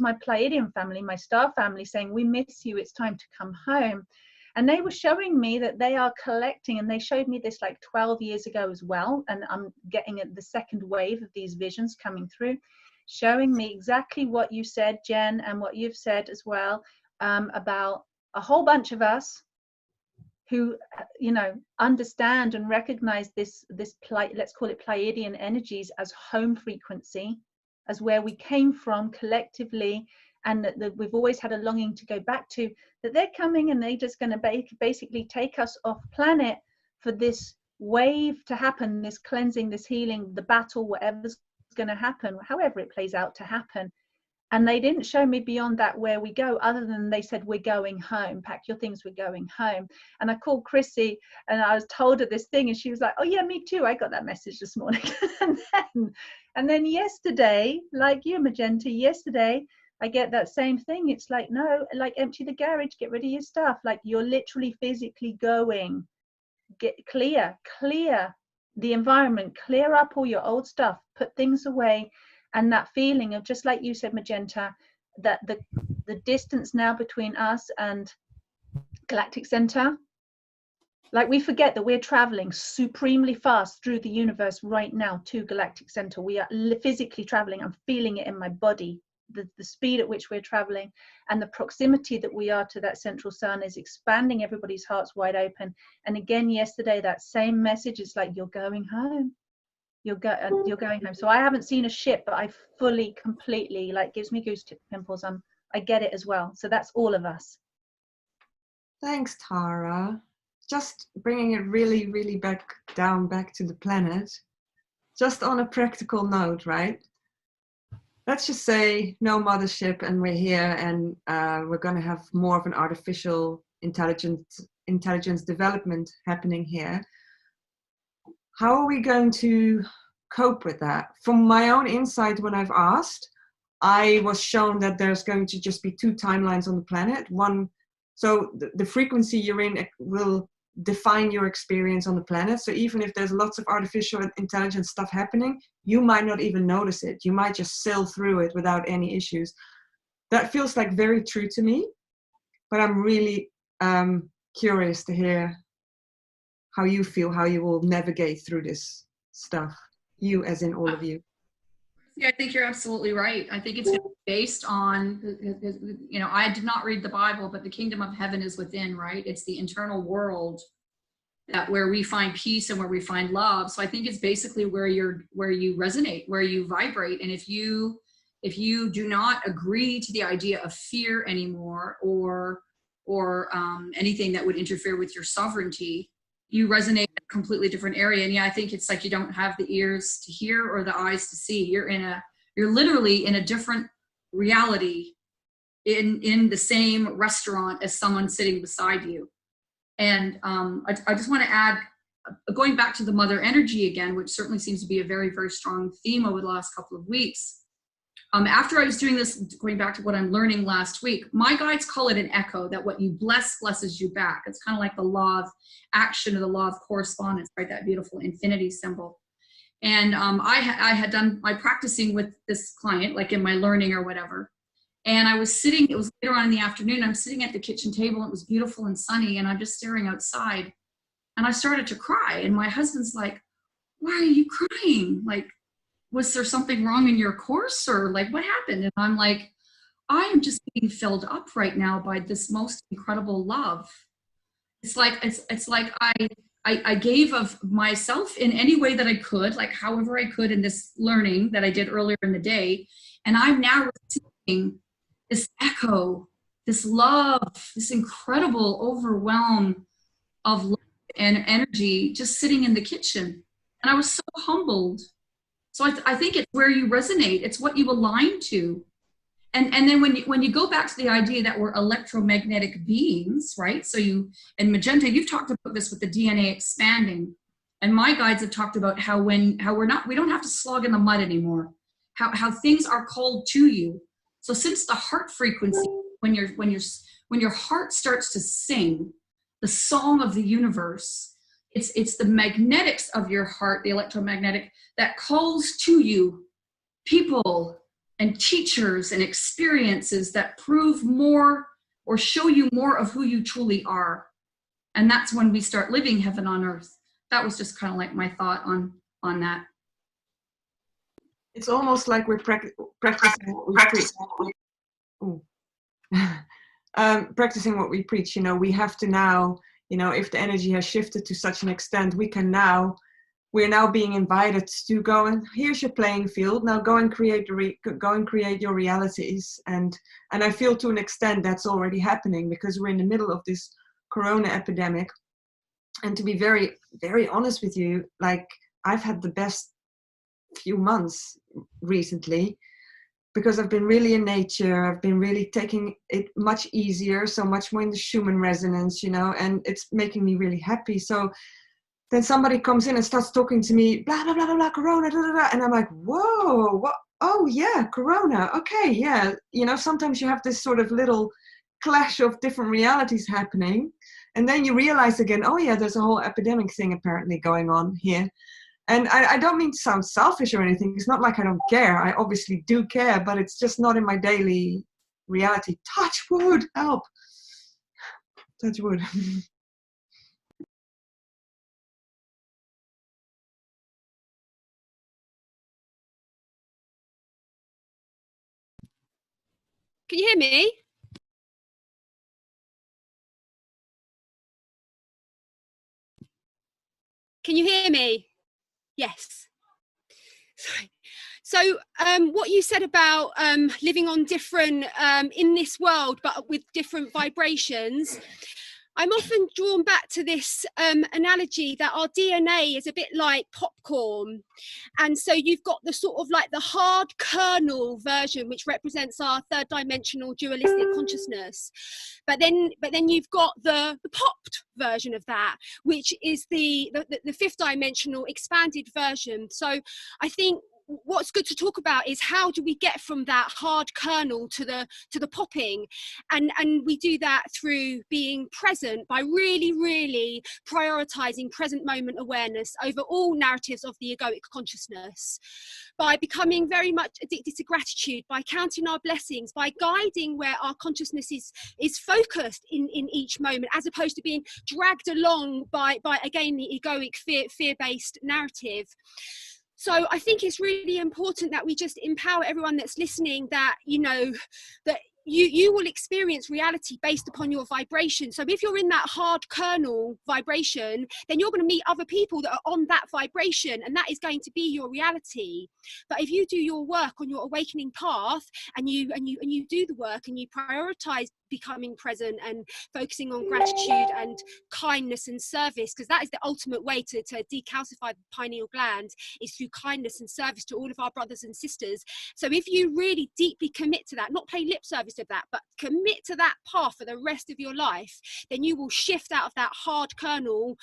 my Pleiadian family, my star family, saying, we miss you, it's time to come home. And they were showing me that they are collecting, and they showed me this like 12 years ago as well. And I'm getting the second wave of these visions coming through, showing me exactly what you said, Jen, and what you've said as well, about a whole bunch of us who, you know, understand and recognize this let's call it Pleiadian energies as home frequency, as where we came from collectively, and that we've always had a longing to go back to, that they're coming and they're just going to basically take us off planet for this wave to happen, this cleansing, this healing, the battle, whatever's going to happen, however it plays out to happen. And they didn't show me beyond that where we go, other than they said, we're going home, pack your things, we're going home. And I called Chrissy and I was told her this thing, and she was like, oh yeah, me too, I got that message this morning. and then yesterday, like you, Magenta, yesterday I get that same thing. It's like, no, like, empty the garage, get rid of your stuff. Like, you're literally physically going, get clear the environment, clear up all your old stuff, put things away. And that feeling of, just like you said, Magenta, that the distance now between us and Galactic Center, like, we forget that we're traveling supremely fast through the universe right now to Galactic Center. We are physically traveling. I'm feeling it in my body. The speed at which we're traveling and the proximity that we are to that central sun is expanding everybody's hearts wide open. And again, yesterday, that same message is like, you're going home. You're going home. So I haven't seen a ship, but I fully, completely, like, gives me goose pimples. I get it as well. So that's all of us. Thanks, Tara. Just bringing it really, really back to the planet. Just on a practical note, right? Let's just say no mothership, and we're here, and we're going to have more of an artificial intelligence development happening here. How are we going to cope with that? From my own insight, when I've asked, I was shown that there's going to just be 2 timelines on the planet. One, so the frequency you're in will define your experience on the planet. So even if there's lots of artificial intelligence stuff happening, you might not even notice it. You might just sail through it without any issues. That feels like very true to me, but I'm really curious to hear how you feel, how you will navigate through this stuff. You, as in all of you. Yeah, I think you're absolutely right. I think it's based on, you know, I did not read the Bible, but the kingdom of heaven is within, right? It's the internal world where we find peace and where we find love. So I think it's basically where you resonate, where you vibrate. And if you do not agree to the idea of fear anymore, or anything that would interfere with your sovereignty, you resonate in a completely different area. And yeah, I think it's like you don't have the ears to hear or the eyes to see. You're literally in a different reality in the same restaurant as someone sitting beside you. And I just want to add, going back to the mother energy again, which certainly seems to be a very, very strong theme over the last couple of weeks. After I was doing this, going back to what I'm learning last week, my guides call it an echo, that what you blesses you back. It's kind of like the law of action or the law of correspondence, right? That beautiful infinity symbol. And I had done my practicing with this client, like in my learning or whatever. And I was sitting, it was later on in the afternoon, I'm sitting at the kitchen table, it was beautiful and sunny, and I'm just staring outside. And I started to cry. And my husband's like, why are you crying? Like, was there something wrong in your course, or like, what happened? And I'm like, I am just being filled up right now by this most incredible love. It's like I I gave of myself in any way that I could, like however I could in this learning that I did earlier in the day. And I'm now receiving this echo, this love, this incredible overwhelm of love and energy just sitting in the kitchen. And I was so humbled. So I think it's where you resonate. It's what you align to. And then when you go back to the idea that we're electromagnetic beings, right? So and Magenta, you've talked about this with the DNA expanding. And my guides have talked about how we don't have to slog in the mud anymore. How things are called to you. So since the heart frequency, when your heart starts to sing the song of the universe, it's the magnetics of your heart, the electromagnetic, that calls to you people and teachers and experiences that prove more or show you more of who you truly are. And that's when we start living heaven on earth. That was just kind of like my thought on that. It's almost like we're practicing what we preach. Practicing what we preach. You know, we have to now, you know, if the energy has shifted to such an extent, we're now being invited to go and here's your playing field. Now go and create your realities. And I feel to an extent that's already happening because we're in the middle of this corona epidemic. And to be very, very honest with you, like I've had the best few months recently because I've been really in nature. I've been really taking it much easier, so much more in the Schumann resonance, you know, and it's making me really happy. So then somebody comes in and starts talking to me, blah, blah, blah, blah, blah, corona, blah, blah, blah. And I'm like, whoa, what? Oh yeah, corona. Okay, yeah. You know, sometimes you have this sort of little clash of different realities happening. And then you realize again, oh yeah, there's a whole epidemic thing apparently going on here. And I don't mean to sound selfish or anything. It's not like I don't care. I obviously do care, but it's just not in my daily reality. Touch wood, help. Touch wood. Can you hear me? Can you hear me? Yes. Sorry. So what you said about living on different, in this world, but with different vibrations, I'm often drawn back to this analogy that our DNA is a bit like popcorn. And so you've got the sort of like the hard kernel version, which represents our third dimensional dualistic consciousness. But then you've got the popped version of that, which is the fifth dimensional expanded version. So I think what's good to talk about is how do we get from that hard kernel to the popping, and we do that through being present by really prioritizing present moment awareness over all narratives of the egoic consciousness, by becoming very much addicted to gratitude, by counting our blessings, by guiding where our consciousness is focused in each moment, as opposed to being dragged along by again the egoic fear-based narrative. So I think it's really important that we just empower everyone that's listening, that, you know, that you will experience reality based upon your vibration. So if you're in that hard kernel vibration, then you're going to meet other people that are on that vibration, and that is going to be your reality. But if you do your work on your awakening path, and you do the work, and you prioritize becoming present and focusing on gratitude and kindness and service, because that is the ultimate way to decalcify the pineal gland, is through kindness and service to all of our brothers and sisters. So if you really deeply commit to that, not pay lip service to that, but commit to that path for the rest of your life, then you will shift out of that hard kernel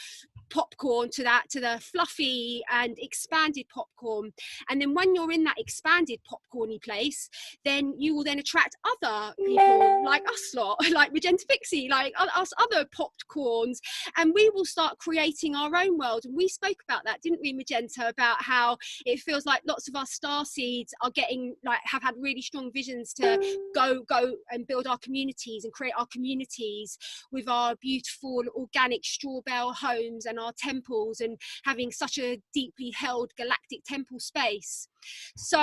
popcorn to the fluffy and expanded popcorn. And then when you're in that expanded popcorny place, then you will then attract other people like us lot, like Magenta, Pixie, like us other popped corns, and we will start creating our own world. And we spoke about that, didn't we, Magenta, about how it feels like lots of our star seeds are getting, like, have had really strong visions to go and build our communities and create our communities with our beautiful organic straw bale homes and our temples, and having such a deeply held galactic temple space. So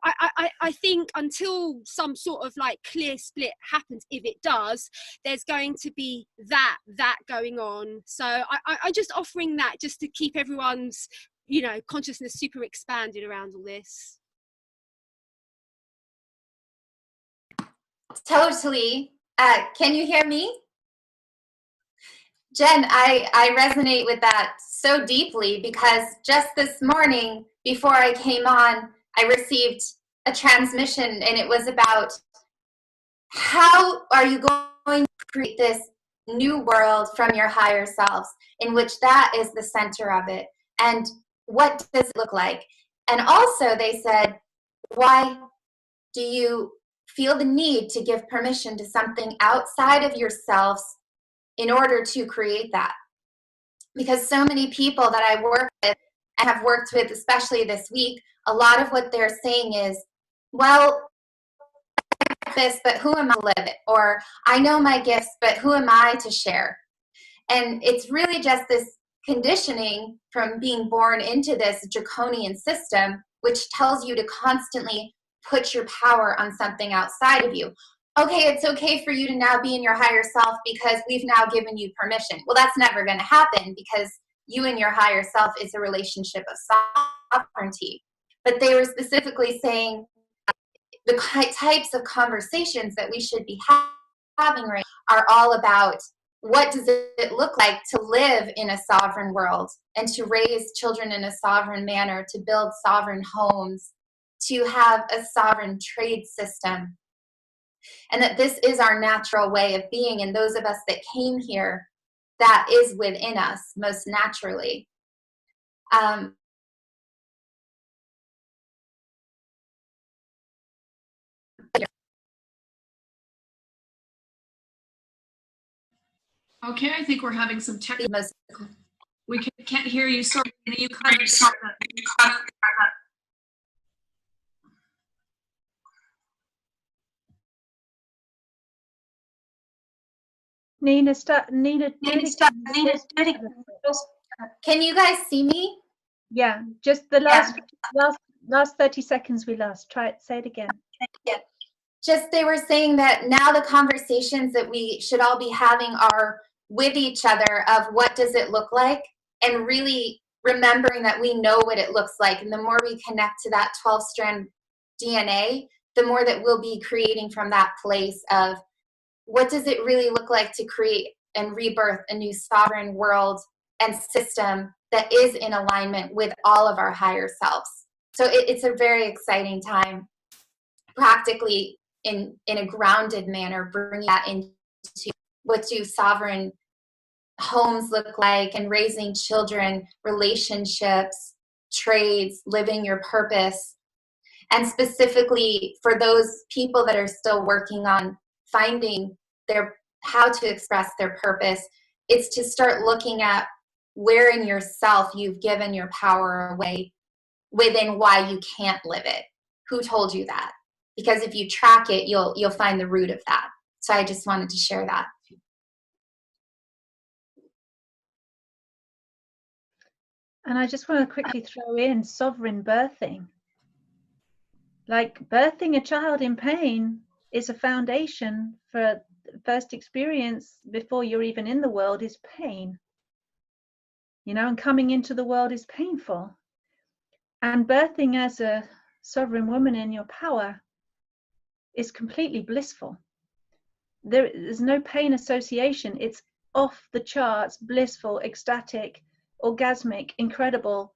I think until some sort of like clear split happens, if it does, there's going to be that going on. So I just offering that just to keep everyone's, you know, consciousness super expanded around all this. Totally. Can you hear me? Jen, I resonate with that so deeply, because just this morning before I came on, I received a transmission, and it was about how are you going to create this new world from your higher selves, in which that is the center of it, and what does it look like? And also they said, why do you feel the need to give permission to something outside of yourselves in order to create that? Because so many people that I work with and have worked with, especially this week, a lot of what they're saying is, well, this, but who am I to live it? Or I know my gifts, but who am I to share? And it's really just this conditioning from being born into this draconian system, which tells you to constantly put your power on something outside of you. Okay, it's okay for you to now be in your higher self because we've now given you permission. Well, that's never going to happen, because you and your higher self is a relationship of sovereignty. But they were specifically saying the types of conversations that we should be having right now are all about what does it look like to live in a sovereign world and to raise children in a sovereign manner, to build sovereign homes, to have a sovereign trade system. And that this is our natural way of being, and those of us that came here, that is within us most naturally. Okay, I think we're having some technical. We can't hear you. Sorry, you kind of. Nina, Can you guys see me? yeah, just the last 30 seconds we lost. Try it, say it again. Yeah. Just they were saying that now the conversations that we should all be having are with each other of what does it look like, and really remembering that we know what it looks like. And the more we connect to that 12-strand DNA, the more that we'll be creating from that place of what does it really look like to create and rebirth a new sovereign world and system that is in alignment with all of our higher selves. So it's a very exciting time, practically in a grounded manner, bringing that into what do sovereign homes look like, and raising children, relationships, trades, living your purpose. And specifically for those people that are still working on finding how to express their purpose, it's to start looking at where in yourself you've given your power away, within why you can't live it. Who told you that? Because if you track it, you'll find the root of that. So I just wanted to share that. And I just want to quickly throw in sovereign birthing. Like, birthing a child in pain is a foundation for first experience before you're even in the world is pain. You know, and coming into the world is painful. And birthing as a sovereign woman in your power is completely blissful. There's no pain association. It's off the charts, blissful, ecstatic, orgasmic, incredible,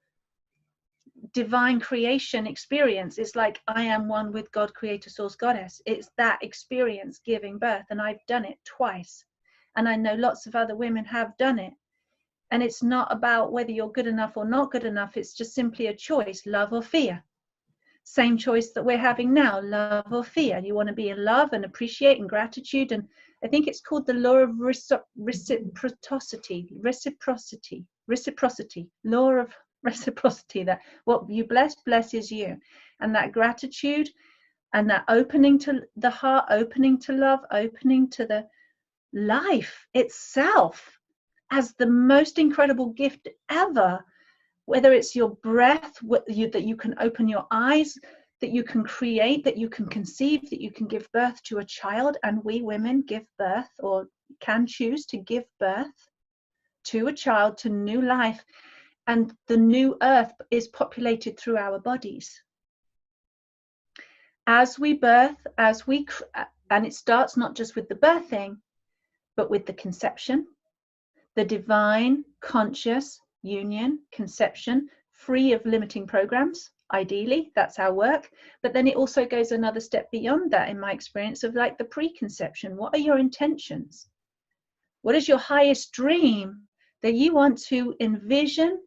divine creation experience. It's like I am one with God, creator, source, goddess. It's that experience giving birth, and I've done it twice, and I know lots of other women have done it. And it's not about whether you're good enough or not good enough. It's just simply a choice, love or fear. Same choice that we're having now, love or fear. You want to be in love and appreciate and gratitude. And I think it's called the law of reciprocity, law of reciprocity, that what you bless, blesses you. And that gratitude and that opening to the heart, opening to love, opening to the life itself as the most incredible gift ever. Whether it's your breath, that you can open your eyes, that you can create, that you can conceive, that you can give birth to a child. And we women give birth, or can choose to give birth to a child, to new life. And the new earth is populated through our bodies. As we birth, and it starts not just with the birthing, but with the conception, the divine conscious union, conception, free of limiting programs. Ideally, that's our work. But then it also goes another step beyond that, in my experience, of like the preconception. What are your intentions? What is your highest dream that you want to envision,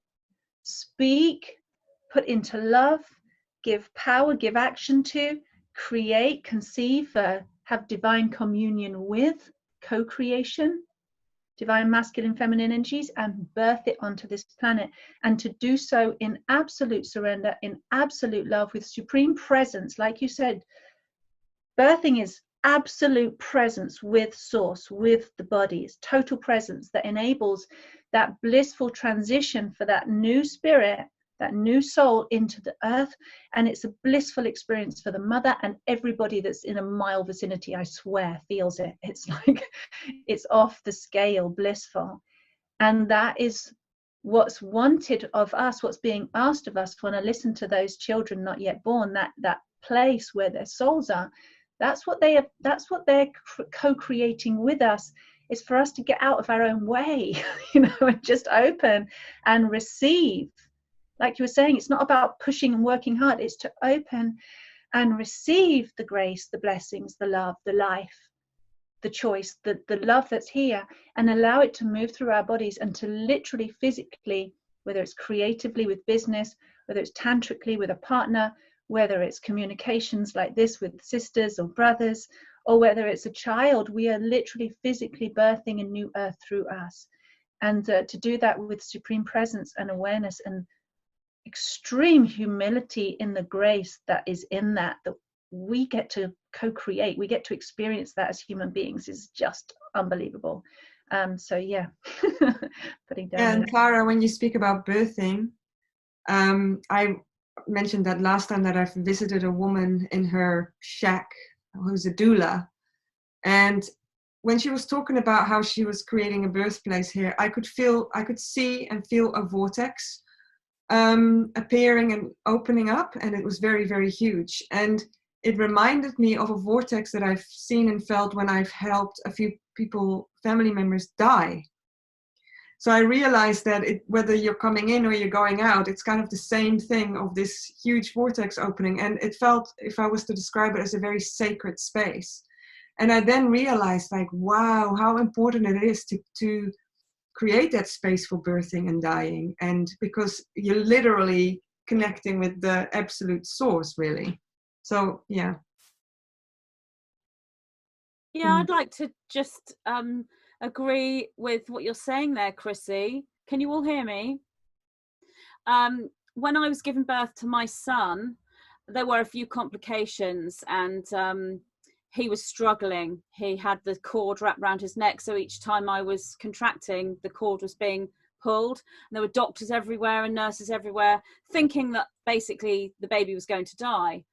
speak, put into love, give power, give action to, create, conceive, have divine communion with, co-creation, divine masculine, feminine energies, and birth it onto this planet, and to do so in absolute surrender, in absolute love, with supreme presence. Like you said, birthing is absolute presence with source, with the body. It's total presence that enables that blissful transition for that new spirit, that new soul into the earth. And it's a blissful experience for the mother, and everybody that's in a mile vicinity, I swear, feels it. It's like, it's off the scale blissful. And that is what's wanted of us, what's being asked of us when I listen to those children not yet born, that place where their souls are. That's what they're co-creating with us, is for us to get out of our own way, and just open and receive. Like you were saying, it's not about pushing and working hard. It's to open and receive the grace, the blessings, the love, the life, the choice, the love that's here, and allow it to move through our bodies, and to literally physically, whether it's creatively with business, whether it's tantrically with a partner, whether it's communications like this with sisters or brothers, or whether it's a child, we are literally physically birthing a new earth through us. And to do that with supreme presence and awareness and extreme humility in the grace that is in that we get to co-create, we get to experience that as human beings, is just unbelievable. So yeah, putting down. And Clara, when you speak about birthing, I mentioned that last time that I've visited a woman in her shack who's a doula, and when she was talking about how she was creating a birthplace here, I could see and feel a vortex appearing and opening up, and it was very, very huge. And it reminded me of a vortex that I've seen and felt when I've helped a few people, family members, die. So I realized that whether you're coming in or you're going out, it's kind of the same thing of this huge vortex opening. And it felt, if I was to describe it, as a very sacred space. And I then realized, like, wow, how important it is to create that space for birthing and dying. And because you're literally connecting with the absolute source, really. So, yeah. Yeah, I'd like to just agree with what you're saying there, Chrissy. Can you all hear me? When I was giving birth to my son, there were a few complications, and he was struggling. He had the cord wrapped around his neck, so each time I was contracting, the cord was being pulled. And there were doctors everywhere and nurses everywhere, thinking that basically the baby was going to die.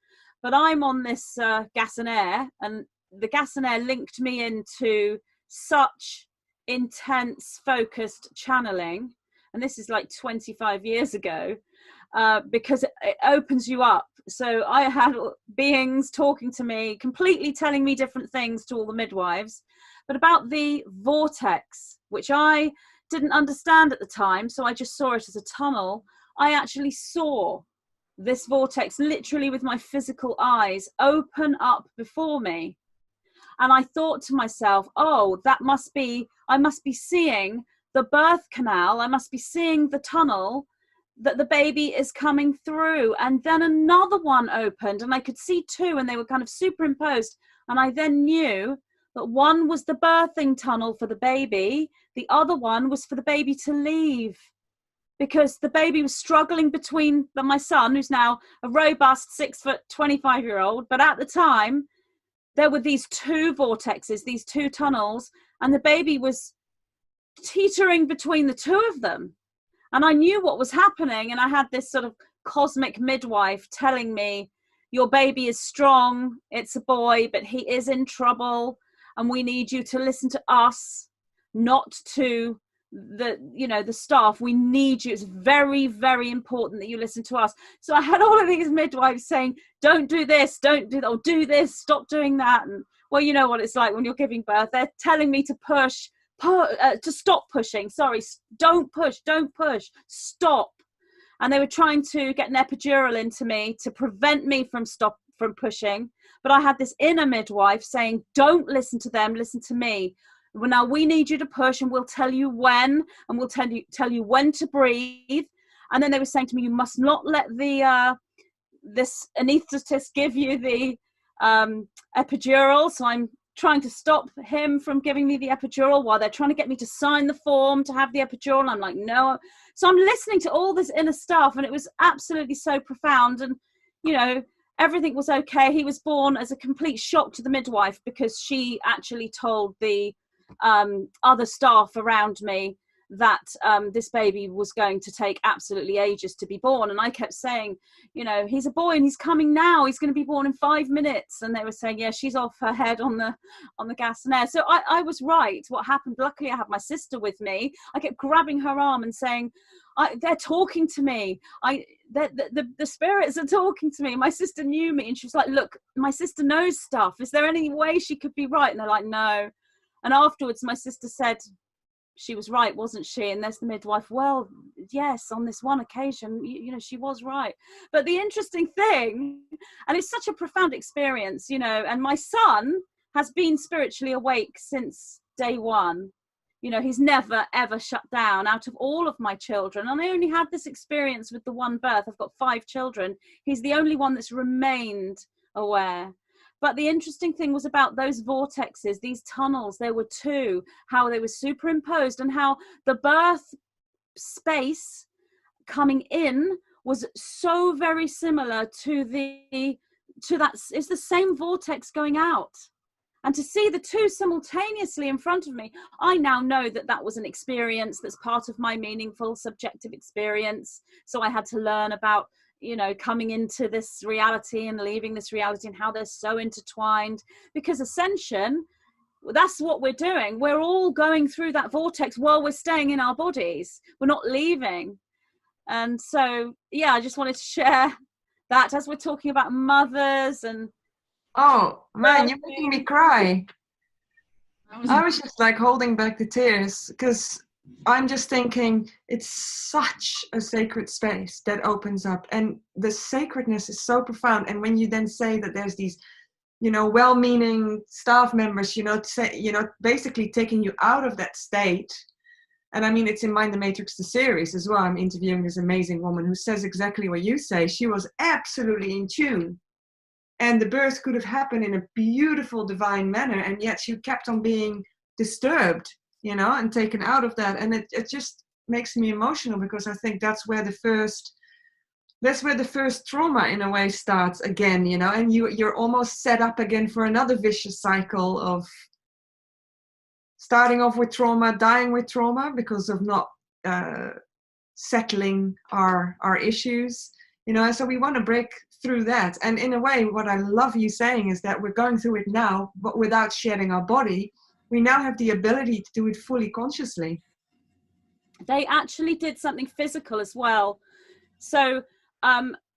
But I'm on this gas and air, and the gas and air linked me into such intense, focused channeling. And this is like 25 years ago, because it opens you up. So I had beings talking to me, completely telling me different things, to all the midwives, but about the vortex, which I didn't understand at the time. So I just saw it as a tunnel. I actually saw this vortex literally with my physical eyes open up before me. And I thought to myself, oh, I must be seeing the birth canal. I must be seeing the tunnel that the baby is coming through. And then another one opened, and I could see two, and they were kind of superimposed. And I then knew that one was the birthing tunnel for the baby. The other one was for the baby to leave, because the baby was struggling between my son, who's now a robust 6 foot 25-year-old. But at the time, there were these two vortexes, these two tunnels, and the baby was teetering between the two of them. And I knew what was happening, and I had this sort of cosmic midwife telling me, your baby is strong, it's a boy, but he is in trouble, and we need you to listen to us, not to the staff. We need you. It's very, very important that you listen to us. So I had all of these midwives saying, don't do this, don't do that, or do this, stop doing that. And well, you know what it's like when you're giving birth. They're telling me to to stop pushing. Sorry, don't push, stop. And they were trying to get an epidural into me to prevent me from pushing. But I had this inner midwife saying, don't listen to them, listen to me. Well, now we need you to push, and we'll tell you when, and we'll tell you when to breathe. And then they were saying to me, you must not let this anaesthetist give you the epidural. So I'm trying to stop him from giving me the epidural while they're trying to get me to sign the form to have the epidural. I'm like, no. So I'm listening to all this inner stuff, and it was absolutely so profound. And, everything was okay. He was born as a complete shock to the midwife, because she actually told the other staff around me that this baby was going to take absolutely ages to be born. And I kept saying, he's a boy and he's coming now, he's going to be born in 5 minutes. And they were saying, yeah, she's off her head on the gas and air. So I was right. What happened, luckily I had my sister with me. I kept grabbing her arm and saying, they're talking to me. The spirits are talking to me. My sister knew me, and she was like, look, my sister knows stuff. Is there any way she could be right? And they're like, no. And afterwards, my sister said, she was right, wasn't she? And there's the midwife, well, yes, on this one occasion, she was right. But the interesting thing, and it's such a profound experience, and my son has been spiritually awake since day one. He's never, ever shut down out of all of my children. And I only had this experience with the one birth. I've got 5 children. He's the only one that's remained aware. But the interesting thing was about those vortexes, these tunnels, there were 2, how they were superimposed, and how the birth space coming in was so very similar to that. It's the same vortex going out. And to see the 2 simultaneously in front of me, I now know that was an experience that's part of my meaningful subjective experience. So I had to learn about, coming into this reality and leaving this reality, and how they're so intertwined. Because ascension, that's what we're doing. We're all going through that vortex while we're staying in our bodies. We're not leaving. And so, yeah, I just wanted to share that as we're talking about mothers and... Oh man, you're making me cry. I was just like holding back the tears, because I'm just thinking it's such a sacred space that opens up, and the sacredness is so profound. And when you then say that there's these, well-meaning staff members, basically taking you out of that state. And I mean, it's in Mind the Matrix, the series as well. I'm interviewing this amazing woman who says exactly what you say. She was absolutely in tune. And the birth could have happened in a beautiful, divine manner, and yet she kept on being disturbed, and taken out of that. And it just makes me emotional, because I think that's where the first trauma in a way starts again, and you're almost set up again for another vicious cycle of starting off with trauma, dying with trauma because of not settling our issues, so we want to break through that. And in a way, what I love you saying is that we're going through it now, but without shedding our body. We now have the ability to do it fully consciously. They actually did something physical as well. So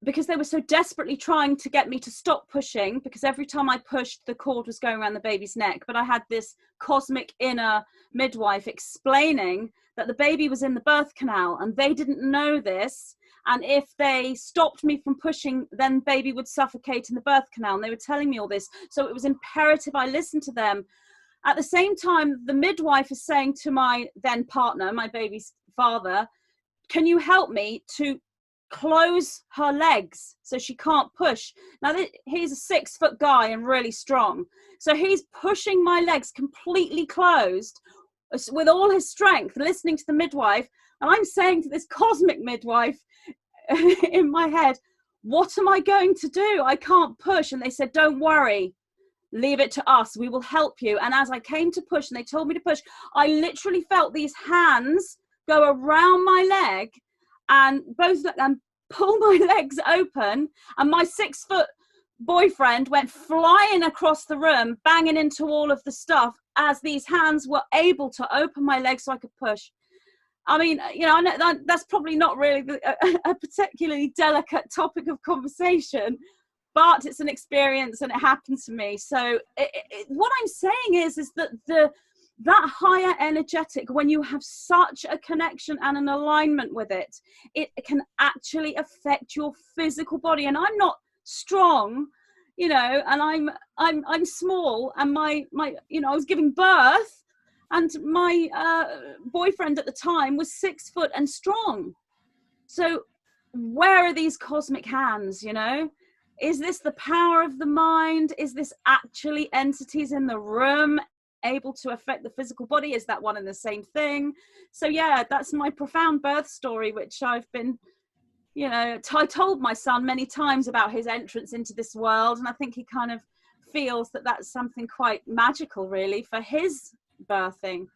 because they were so desperately trying to get me to stop pushing, because every time I pushed, the cord was going around the baby's neck. But I had this cosmic inner midwife explaining that the baby was in the birth canal, and they didn't know this. And if they stopped me from pushing, then baby would suffocate in the birth canal. And they were telling me all this. So it was imperative I listened to them. At the same time, the midwife is saying to my then partner, my baby's father, can you help me to close her legs so she can't push? Now, he's a 6-foot guy and really strong. So he's pushing my legs completely closed with all his strength, listening to the midwife. And I'm saying to this cosmic midwife in my head, what am I going to do? I can't push. And they said, don't worry, leave it to us. We will help you. And as I came to push and they told me to push, I literally felt these hands go around my leg and pull my legs open. And my 6-foot boyfriend went flying across the room, banging into all of the stuff as these hands were able to open my legs so I could push. I mean, you know, I know that's probably not really a particularly delicate topic of conversation, but it's an experience and it happened to me. So what I'm saying is that that higher energetic, when you have such a connection and an alignment with it, it can actually affect your physical body. And I'm not strong, you know, and I'm small, and my you know, I was giving birth, and my boyfriend at the time was 6 foot and strong. So where are these cosmic hands, you know? Is this the power of the mind? Is this actually entities in the room able to affect the physical body? Is that one and the same thing? So yeah, that's my profound birth story, which I've been, you know, I told my son many times about his entrance into this world, and I think he kind of feels that that's something quite magical, really, for his birthing.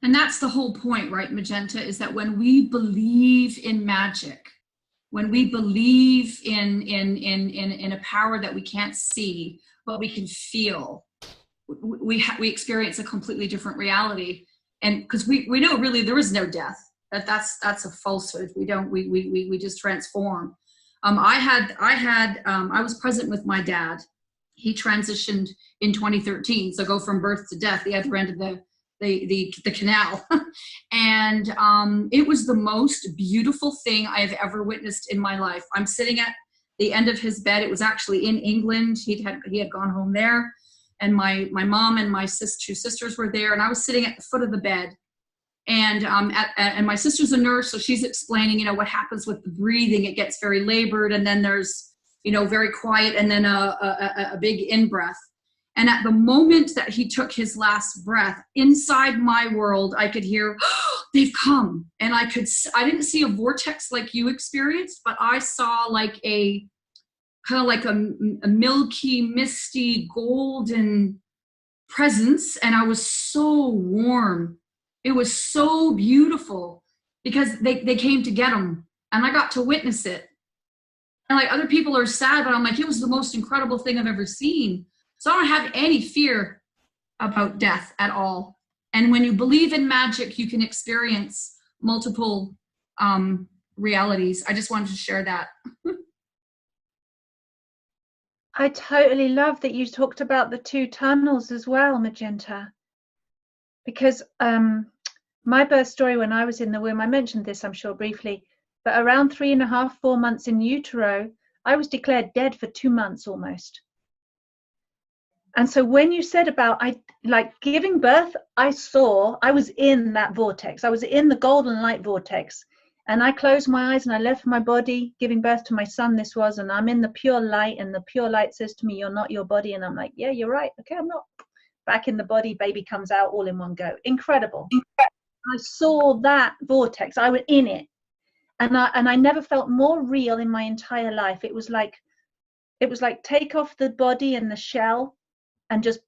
And that's the whole point, right, Magenta, is that when we believe in magic, when we believe in a power that we can't see but we can feel, we experience a completely different reality. And because we know really there is no death. That's a falsehood. We just transform. I was present with my dad. He transitioned in 2013, so go from birth to death, the other end of the canal. And it was the most beautiful thing I have ever witnessed in my life. I'm sitting at the end of his bed. It was actually in England. He had gone home there, and my mom and my two sisters were there, and I was sitting at the foot of the bed. And and my sister's a nurse, so she's explaining, you know, what happens with the breathing. It gets very labored, and then there's, you know, very quiet, and then a big in-breath. And at the moment that he took his last breath, inside my world, I could hear, oh, they've come. And I didn't see a vortex like you experienced, but I saw like a kind of like a milky, misty, golden presence. And I was so warm. It was so beautiful because they came to get him, and I got to witness it. And like other people are sad, but I'm like, it was the most incredible thing I've ever seen. So I don't have any fear about death at all. And when you believe in magic, you can experience multiple realities. I just wanted to share that. I totally love that you talked about the 2 tunnels as well, Magenta. Because my birth story when I was in the womb, I mentioned this, I'm sure, briefly, but around 3.5, 4 months in utero, I was declared dead for 2 months almost. And so when you said about giving birth, I was in that vortex. I was in the golden light vortex, and I closed my eyes and I left my body, giving birth to my son this was, and I'm in the pure light, and the pure light says to me, you're not your body. And I'm like, yeah, you're right. Okay, I'm not. Back in the body, baby comes out all in one go. Incredible. I saw that vortex. I was in it. And I never felt more real in my entire life. It was like take off the body and the shell, and just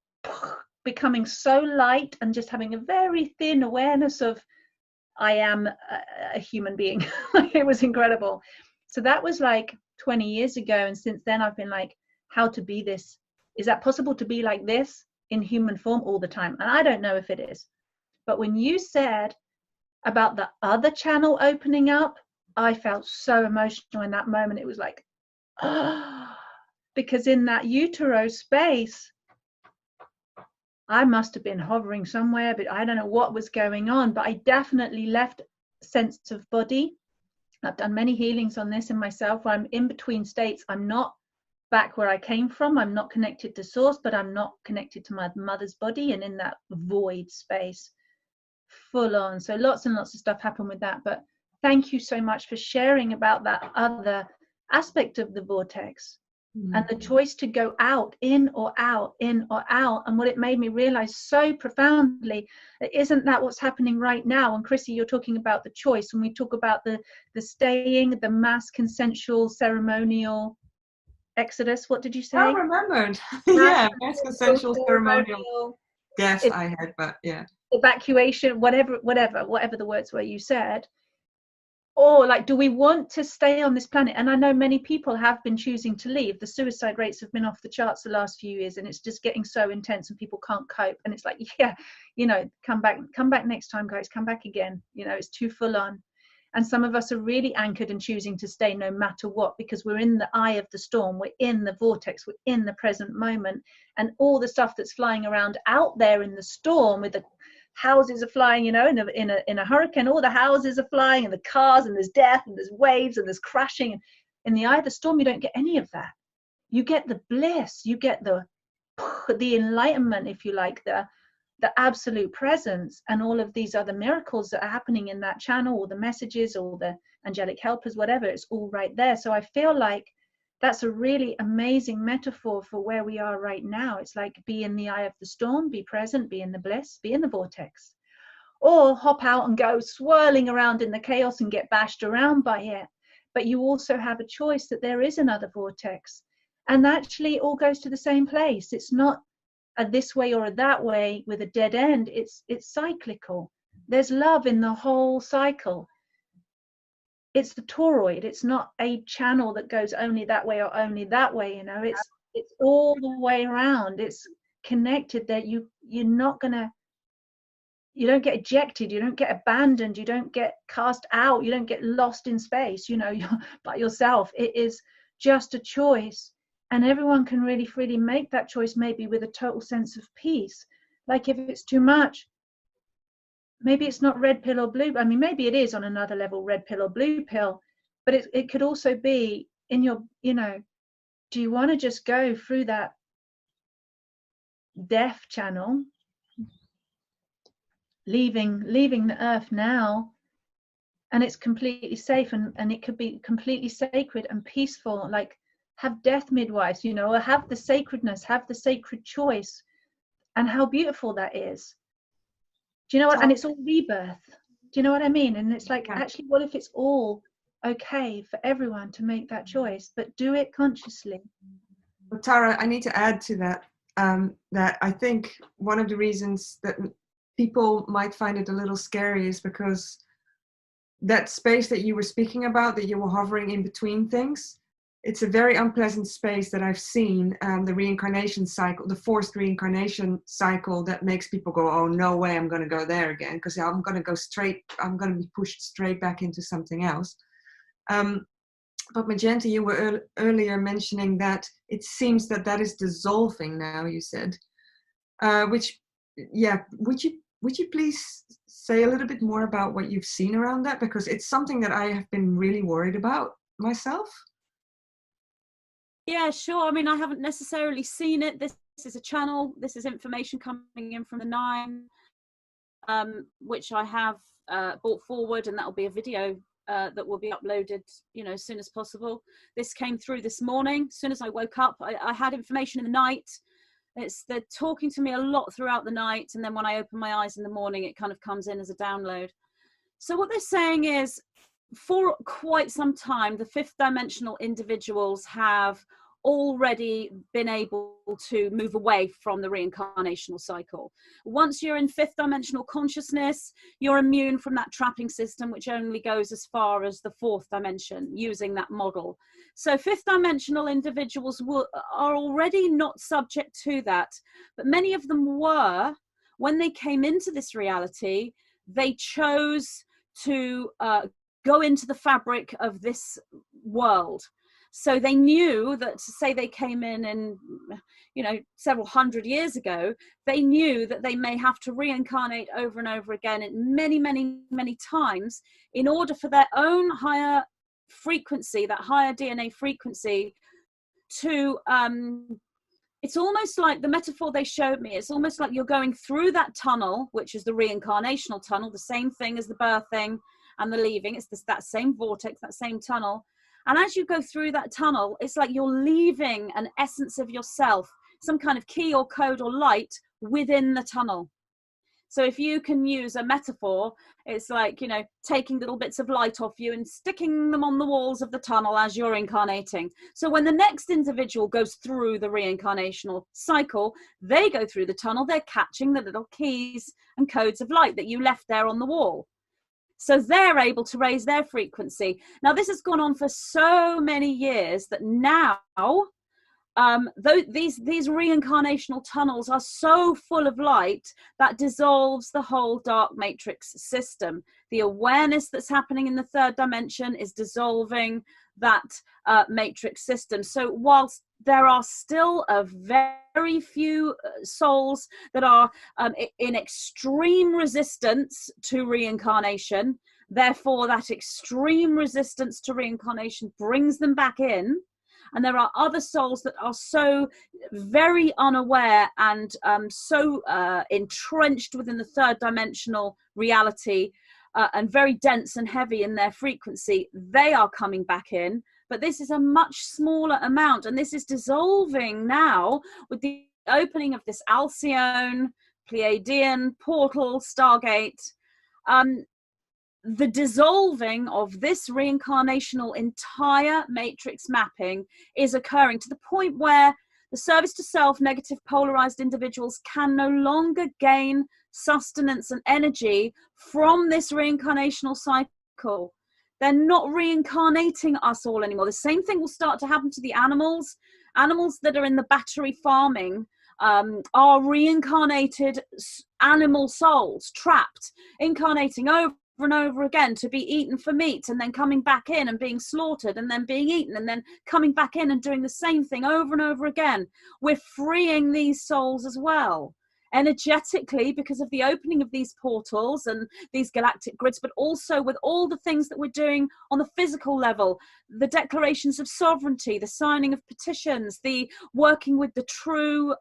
becoming so light, and just having a very thin awareness of I am a human being. It was incredible. So that was like 20 years ago. And since then I've been like, how to be this? Is that possible to be like this in human form all the time? And I don't know if it is. But when you said about the other channel opening up, I felt so emotional in that moment. It was like, oh, because in that utero space, I must have been hovering somewhere, but I don't know what was going on, but I definitely left sense of body. I've done many healings on this in myself, where I'm in between states. I'm not back where I came from. I'm not connected to source, but I'm not connected to my mother's body, and in that void space, full on. So lots and lots of stuff happened with that. But thank you so much for sharing about that other aspect of the vortex. And the choice to go out, in or out, in or out. And what it made me realize so profoundly, isn't that what's happening right now? And Chrissy, you're talking about the choice. When we talk about the staying, the mass consensual ceremonial exodus, what did you say? I remembered. Yeah, mass consensual ceremonial. Yes, I had, but yeah. Evacuation, whatever the words were you said. Or like, do we want to stay on this planet? And I know many people have been choosing to leave. The suicide rates have been off the charts the last few years, and it's just getting so intense and people can't cope. And it's like, yeah, you know, come back next time, guys, come back again. You know, it's too full on. And some of us are really anchored and choosing to stay no matter what, because we're in the eye of the storm, we're in the vortex, we're in the present moment, and all the stuff that's flying around out there in the storm, with the houses are flying, you know, in a hurricane, all the houses are flying, and the cars, and there's death, and there's waves, and there's crashing. And in the eye of the storm, you don't get any of that. You get the bliss, you get the enlightenment, if you like, the absolute presence, and all of these other miracles that are happening in that channel, or the messages, or the angelic helpers, whatever, it's all right there. So I feel like that's a really amazing metaphor for where we are right now. It's like, be in the eye of the storm, be present, be in the bliss, be in the vortex, or hop out and go swirling around in the chaos and get bashed around by it. But you also have a choice that there is another vortex, and actually it all goes to the same place. It's not a this way or a that way with a dead end. It's cyclical. There's love in the whole cycle. It's the toroid. It's not a channel that goes only that way or only that way, you know. It's all the way around. It's connected. That you don't get ejected, you don't get abandoned, you don't get cast out, you don't get lost in space, you know, you're by yourself. It is just a choice, and everyone can really freely make that choice, maybe with a total sense of peace. Like, if it's too much, maybe it's not red pill or blue. I mean, maybe it is on another level, red pill or blue pill, but it could also be in your, you know, do you want to just go through that death channel, leaving the earth now, and it's completely safe, and it could be completely sacred and peaceful, like have death midwives, you know, or have the sacredness, have the sacred choice, and how beautiful that is. Do you know what? And it's all rebirth. Do you know what I mean? And it's like, actually, what if it's all okay for everyone to make that choice, but do it consciously? Well, Tara, I need to add to that, that I think one of the reasons that people might find it a little scary is because that space that you were speaking about, that you were hovering in between things, it's a very unpleasant space that I've seen, the reincarnation cycle, the forced reincarnation cycle, that makes people go, oh, no way, I'm going to go there again, because I'm going to be pushed straight back into something else. But Magenta, you were earlier mentioning that it seems that is dissolving now, you said, which, yeah, would you please say a little bit more about what you've seen around that? Because it's something that I have been really worried about myself. Yeah, sure. I mean, I haven't necessarily seen it. This is a channel. This is information coming in from the 9, which I have brought forward, and that will be a video that will be uploaded, you know, as soon as possible. This came through this morning. As soon as I woke up, I had information in the night. They're talking to me a lot throughout the night, and then when I open my eyes in the morning, it kind of comes in as a download. So what they're saying is, for quite some time, the 5th dimensional individuals have already been able to move away from the reincarnational cycle. Once you're in 5th dimensional consciousness, you're immune from that trapping system, which only goes as far as the 4th dimension, using that model. So 5th dimensional individuals are already not subject to that, but many of them were. When they came into this reality, they chose to go into the fabric of this world. So they knew that, say they came in, you know, several hundred years ago, they knew that they may have to reincarnate over and over again, and many, many, many times, in order for their own higher frequency, that higher DNA frequency, to it's almost like the metaphor they showed me. It's almost like you're going through that tunnel, which is the reincarnational tunnel, the same thing as the birthing and the leaving. It's that same vortex, that same tunnel. And as you go through that tunnel, it's like you're leaving an essence of yourself, some kind of key or code or light within the tunnel. So if you can use a metaphor, it's like, you know, taking little bits of light off you and sticking them on the walls of the tunnel as you're incarnating. So when the next individual goes through the reincarnational cycle, they go through the tunnel, they're catching the little keys and codes of light that you left there on the wall. So they're able to raise their frequency. Now, this has gone on for so many years that now these reincarnational tunnels are so full of light that dissolves the whole dark matrix system. The awareness that's happening in the third dimension is dissolving that matrix system. So whilst there are still a very few souls that are in extreme resistance to reincarnation, therefore that extreme resistance to reincarnation brings them back in. And there are other souls that are so very unaware and so entrenched within the third dimensional reality and very dense and heavy in their frequency. They are coming back in, but this is a much smaller amount. And this is dissolving now with the opening of this Alcyone, Pleiadian portal, Stargate. The dissolving of this reincarnational entire matrix mapping is occurring to the point where the service to self negative polarized individuals can no longer gain sustenance and energy from this reincarnational cycle. They're not reincarnating us all anymore. The same thing will start to happen to the animals. Animals that are in the battery farming are reincarnated animal souls, trapped, incarnating over and over again to be eaten for meat, and then coming back in and being slaughtered, and then being eaten, and then coming back in and doing the same thing over and over again. We're freeing these souls as well, energetically, because of the opening of these portals and these galactic grids, but also with all the things that we're doing on the physical level, the declarations of sovereignty, the signing of petitions, the working with the true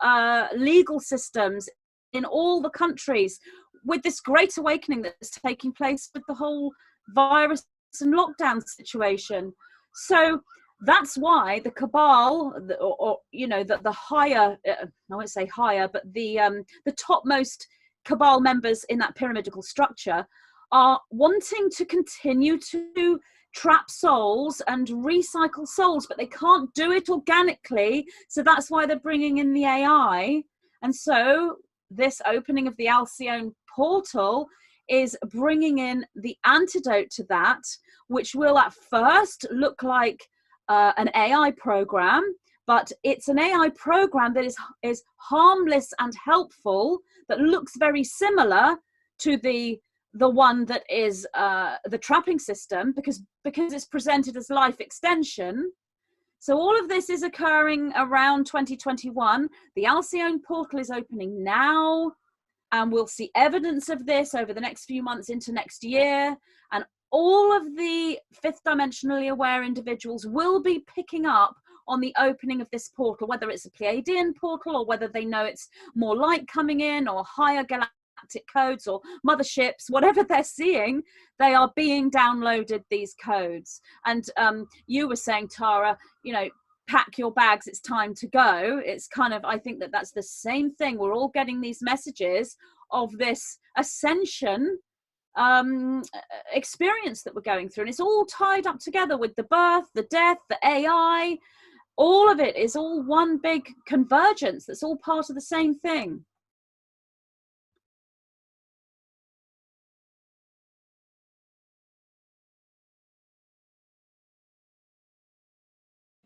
legal systems in all the countries, with this great awakening that's taking place with the whole virus and lockdown situation. So that's why the cabal, or you know, the higher, I won't say higher, but the topmost cabal members in that pyramidal structure are wanting to continue to trap souls and recycle souls, but they can't do it organically. So that's why they're bringing in the AI. And so this opening of the Alcyone portal is bringing in the antidote to that, which will at first look like an AI program, but it's an AI program that is harmless and helpful, that looks very similar to the one that is the trapping system, because it's presented as life extension. So all of this is occurring around 2021. The Alcyone portal is opening now, and we'll see evidence of this over the next few months into next year. And all of the fifth dimensionally aware individuals will be picking up on the opening of this portal, whether it's a Pleiadian portal or whether they know it's more light coming in or higher galactic codes or motherships, whatever they're seeing, they are being downloaded, these codes. And you were saying, Tara, you know, pack your bags, it's time to go. It's kind of, I think that that's the same thing. We're all getting these messages of this ascension experience that we're going through, and it's all tied up together with the birth, the death, the AI. All of it is all one big convergence that's all part of the same thing.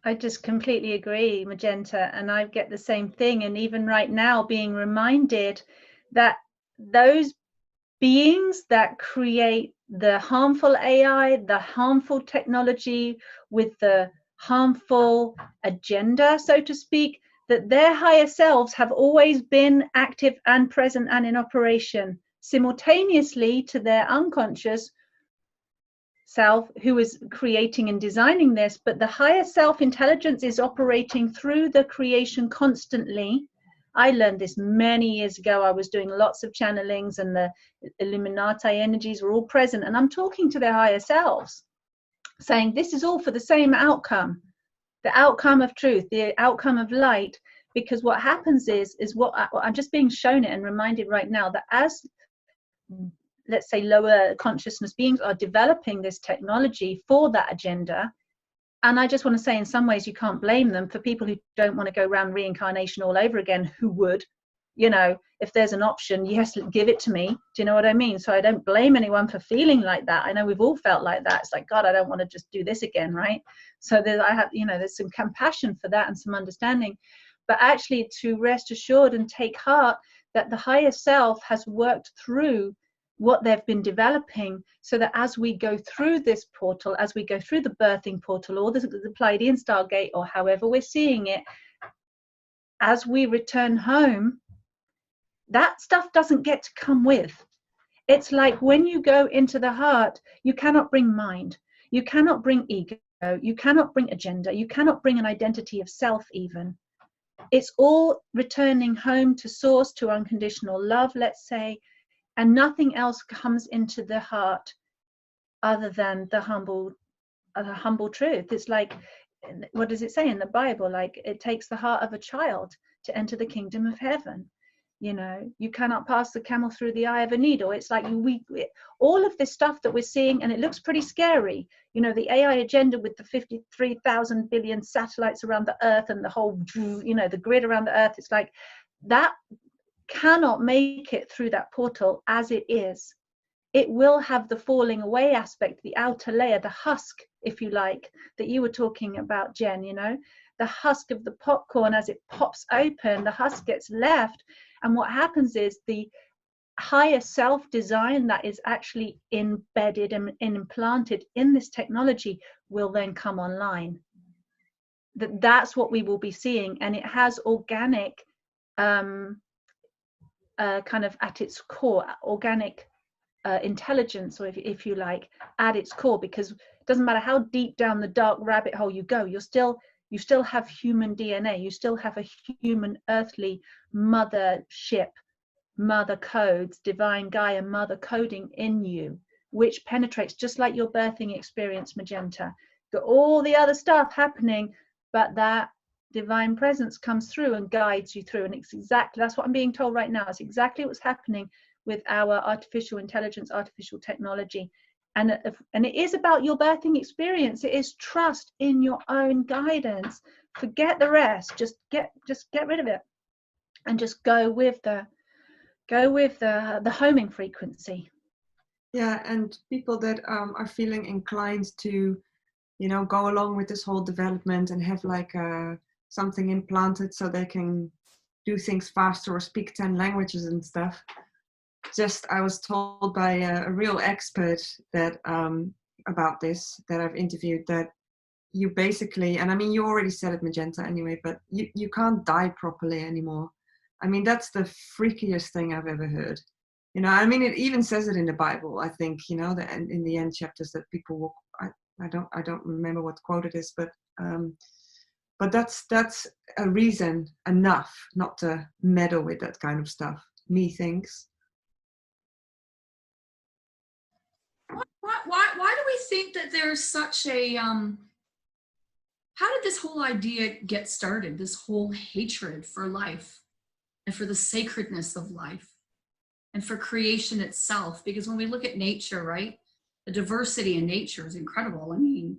I just completely agree, Magenta, and I get the same thing. And even right now, being reminded that those beings that create the harmful AI, the harmful technology with the harmful agenda, so to speak, that their higher selves have always been active and present and in operation simultaneously to their unconscious self who is creating and designing this. But the higher self intelligence is operating through the creation constantly. I learned this many years ago. I was doing lots of channelings, and the Illuminati energies were all present, and I'm talking to their higher selves saying this is all for the same outcome, the outcome of truth, the outcome of light. Because what happens is what I'm just being shown it and reminded right now, that as, let's say, lower consciousness beings are developing this technology for that agenda. And I just want to say, in some ways, you can't blame them for people who don't want to go around reincarnation all over again, who would. you know, if there's an option, yes, give it to me. Do you know what I mean? So I don't blame anyone for feeling like that. I know we've all felt like that. It's like, God, I don't want to just do this again, right? So there's some compassion for that and some understanding, but actually to rest assured and take heart that the higher self has worked through what they've been developing, so that as we go through this portal, as we go through the birthing portal or the Pleiadian Stargate, or however we're seeing it, as we return home, that stuff doesn't get to come with. It's like when you go into the heart, you cannot bring mind, you cannot bring ego, you cannot bring agenda, you cannot bring an identity of self even. It's all returning home to source, to unconditional love, let's say, and nothing else comes into the heart other than the humble truth. It's like, what does it say in the Bible? Like, it takes the heart of a child to enter the kingdom of heaven. You know, you cannot pass the camel through the eye of a needle. It's like all of this stuff that we're seeing, and it looks pretty scary. You know, the AI agenda with the 53,000 billion satellites around the earth and the whole, you know, the grid around the earth. It's like that cannot make it through that portal as it is. It will have the falling away aspect, the outer layer, the husk, if you like, that you were talking about, Jen. You know, the husk of the popcorn, as it pops open, the husk gets left. And what happens is the higher self design that is actually embedded and implanted in this technology will then come online. That's what we will be seeing. And it has organic, kind of at its core, organic intelligence, or if you like, at its core, because it doesn't matter how deep down the dark rabbit hole you go, you still have human DNA, you still have a human earthly mothership, mother codes, divine Gaia mother coding in you, which penetrates just like your birthing experience, Magenta. Got all the other stuff happening, but that divine presence comes through and guides you through. And it's exactly, that's what I'm being told right now. It's exactly what's happening with our artificial intelligence, artificial technology. And it is about your birthing experience. It is trust in your own guidance. Forget the rest. Just get rid of it, and just go with the homing frequency. Yeah, and people that are feeling inclined to, you know, go along with this whole development and have like something implanted so they can do things faster or speak 10 languages and stuff. Just, I was told by a real expert that about this, that I've interviewed, that you basically, and I mean, you already said it, Magenta, anyway, but you can't die properly anymore. I mean, that's the freakiest thing I've ever heard. You know, I mean, it even says it in the Bible, I think, you know, that in the end chapters that people will, I don't remember what quote it is, but that's a reason enough not to meddle with that kind of stuff, methinks. Why do we think that there's such a how did this whole idea get started, this whole hatred for life and for the sacredness of life and for creation itself? Because when we look at nature, right, the diversity in nature is incredible. I mean,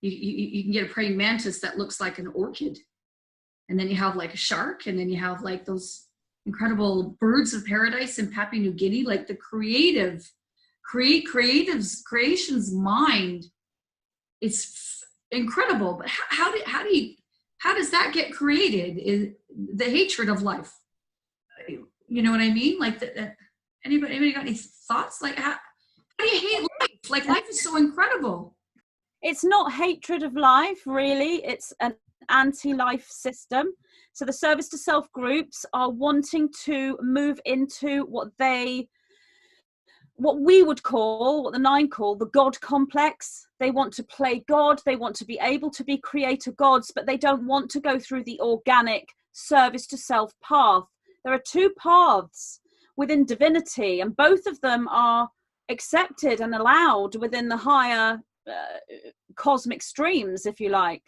you can get a praying mantis that looks like an orchid, and then you have like a shark, and then you have like those incredible birds of paradise in Papua New Guinea. Like the creation's mind is incredible. But how does that get created? Is the hatred of life? You know what I mean? Like anybody got any thoughts? Like how do you hate life? Like life is so incredible. It's not hatred of life, really. It's an anti-life system. So the service to self groups are wanting to move into what we would call, what the 9 call, the God complex. They want to play God. They want to be able to be creator gods, but they don't want to go through the organic service to self path. There are 2 paths within divinity, and both of them are accepted and allowed within the higher cosmic streams, if you like.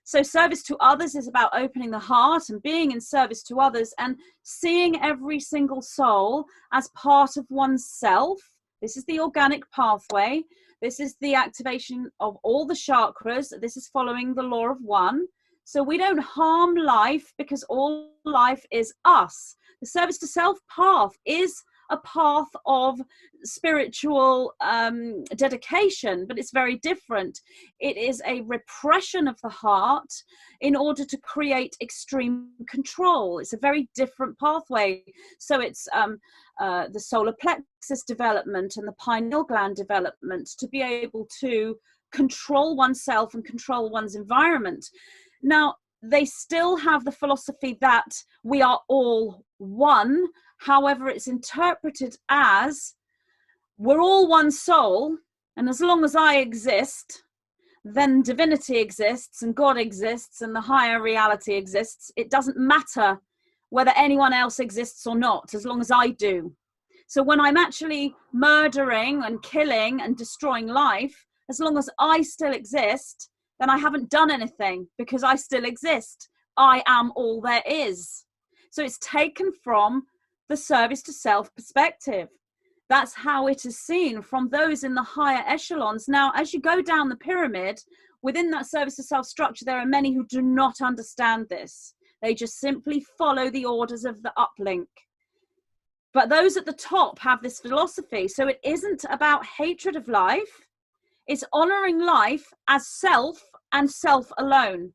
So service to others is about opening the heart and being in service to others and seeing every single soul as part of oneself. This is the organic pathway. This is the activation of all the chakras. This is following the law of one. So we don't harm life because all life is us. The service to self path is a path of spiritual dedication, but it's very different. It is a repression of the heart in order to create extreme control. It's a very different pathway. So it's the solar plexus development and the pineal gland development to be able to control oneself and control one's environment. Now, they still have the philosophy that we are all one. However, it's interpreted as we're all one soul, and as long as I exist, then divinity exists and God exists and the higher reality exists. It doesn't matter whether anyone else exists or not, as long as I do. So when I'm actually murdering and killing and destroying life, as long as I still exist, then I haven't done anything, because I still exist. I am all there is. So it's taken from the service to self perspective. That's how it is seen from those in the higher echelons. Now, as you go down the pyramid, within that service to self structure, there are many who do not understand this. They just simply follow the orders of the uplink. But those at the top have this philosophy. So it isn't about hatred of life. It's honoring life as self and self alone,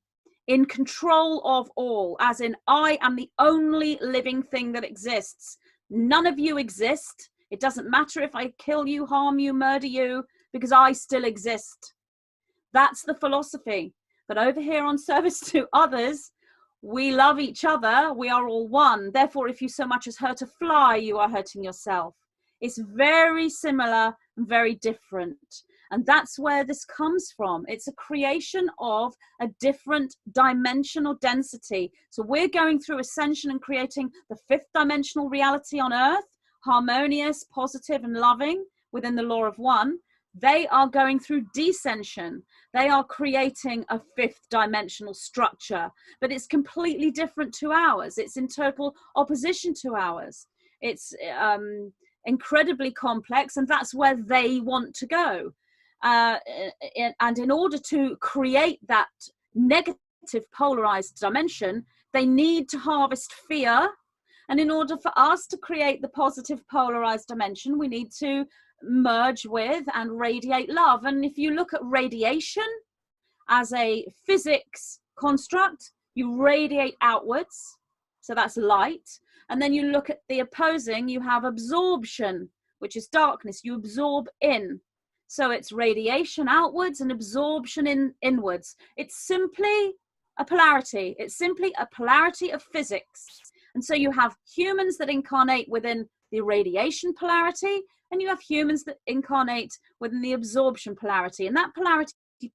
in control of all, as in I am the only living thing that exists. None of you exist. It doesn't matter if I kill you, harm you, murder you, because I still exist. That's the philosophy. But over here on service to others, we love each other. We are all one. Therefore, if you so much as hurt a fly, you are hurting yourself. It's very similar and very different. And that's where this comes from. It's a creation of a different dimensional density. So we're going through ascension and creating the fifth dimensional reality on earth, harmonious, positive, and loving within the law of one. They are going through descension. They are creating a fifth dimensional structure, but it's completely different to ours. It's in total opposition to ours. It's incredibly complex, and that's where they want to go. And in order to create that negative polarized dimension, they need to harvest fear. And in order for us to create the positive polarized dimension, we need to merge with and radiate love. And if you look at radiation as a physics construct, you radiate outwards. So that's light. And then you look at the opposing, you have absorption, which is darkness. You absorb in. So it's radiation outwards and absorption inwards. It's simply a polarity. It's simply a polarity of physics. And so you have humans that incarnate within the radiation polarity, and you have humans that incarnate within the absorption polarity. And that polarity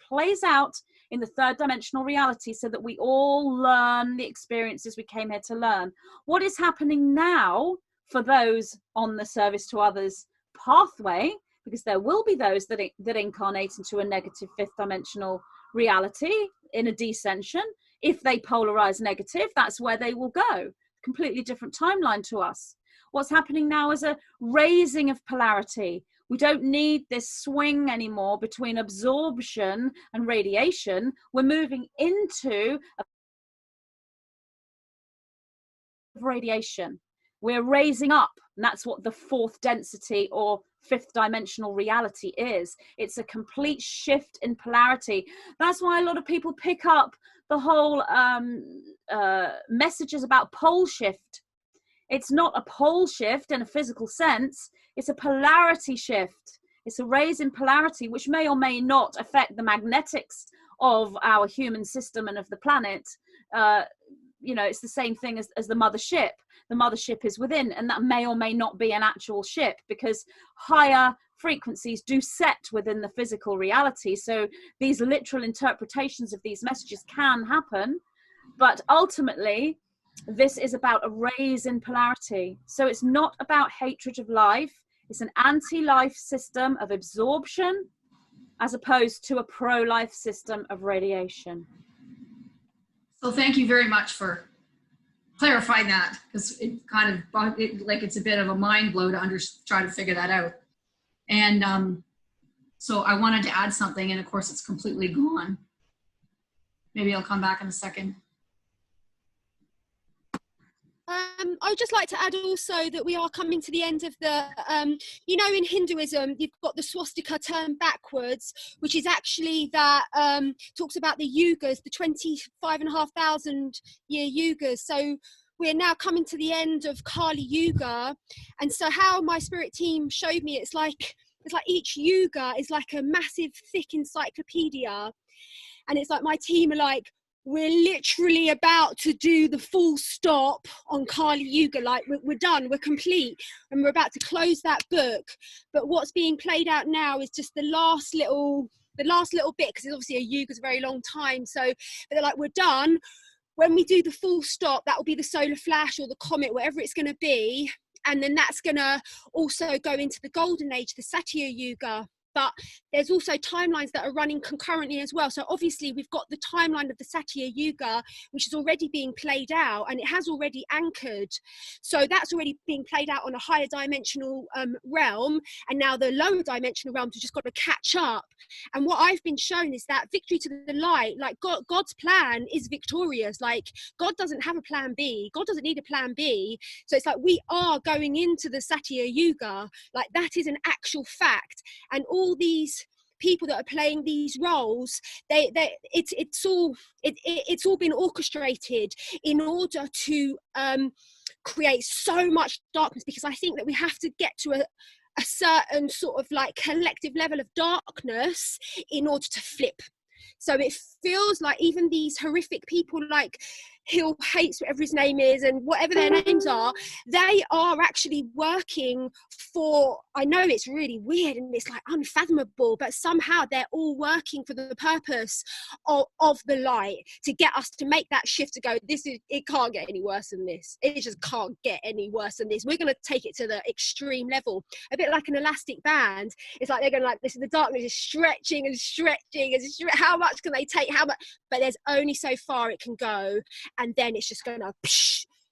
plays out in the third dimensional reality so that we all learn the experiences we came here to learn. What is happening now for those on the service to others pathway, because there will be those that incarnate into a negative fifth dimensional reality in a descension. If they polarize negative, that's where they will go. Completely different timeline to us. What's happening now is a raising of polarity. We don't need this swing anymore between absorption and radiation. We're moving into radiation. We're raising up, and that's what the fourth density or fifth dimensional reality is. It's a complete shift in polarity. That's why a lot of people pick up the whole messages about pole shift. It's not a pole shift in a physical sense. It's a polarity shift. It's a raise in polarity, which may or may not affect the magnetics of our human system and of the planet. You know, it's the same thing as the mothership. The mothership is within, and that may or may not be an actual ship, because higher frequencies do set within the physical reality. So these literal interpretations of these messages can happen, but ultimately this is about a raise in polarity. So it's not about hatred of life. It's an anti-life system of absorption as opposed to a pro-life system of radiation. So thank you very much for clarifying that, because it kind of like it's a bit of a mind blow to try to figure that out. And so I wanted to add something, and of course it's completely gone. Maybe I'll come back in a second. I would just like to add also that we are coming to the end of the, you know, in Hinduism, you've got the swastika turned backwards, which is actually that talks about the yugas, the 25,500 year yugas. So we're now coming to the end of Kali Yuga. And so how my spirit team showed me, it's like each yuga is like a massive, thick encyclopedia. And it's like my team are like, we're literally about to do the full stop on Kali Yuga. Like we're done, we're complete, and we're about to close that book. But what's being played out now is just the last little bit, because obviously a yuga is a very long time. So but they're like, we're done. When we do the full stop, that will be the solar flash or the comet, whatever it's going to be. And then that's going to also go into the golden age, the Satya Yuga. But there's also timelines that are running concurrently as well. So obviously we've got the timeline of the Satya Yuga, which is already being played out, and it has already anchored. So that's already being played out on a higher dimensional realm. And now the lower dimensional realms have just got to catch up. And what I've been shown is that victory to the light, like God's plan is victorious. Like God doesn't have a plan B. God doesn't need a plan B. So it's like we are going into the Satya Yuga. Like that is an actual fact. And all these people that are playing these roles, it's all been orchestrated in order to create so much darkness, because I think that we have to get to a certain sort of like collective level of darkness in order to flip. So it feels like even these horrific people like Hill Hates, whatever his name is, and whatever their names are, they are actually working for, I know it's really weird and it's like unfathomable, but somehow they're all working for the purpose of the light, to get us to make that shift, to go, it can't get any worse than this. It just can't get any worse than this. We're going to take it to the extreme level, a bit like an elastic band. It's like they're going to like, the darkness is stretching and stretching and how much can they take, how much, but there's only so far it can go. And then it's just going to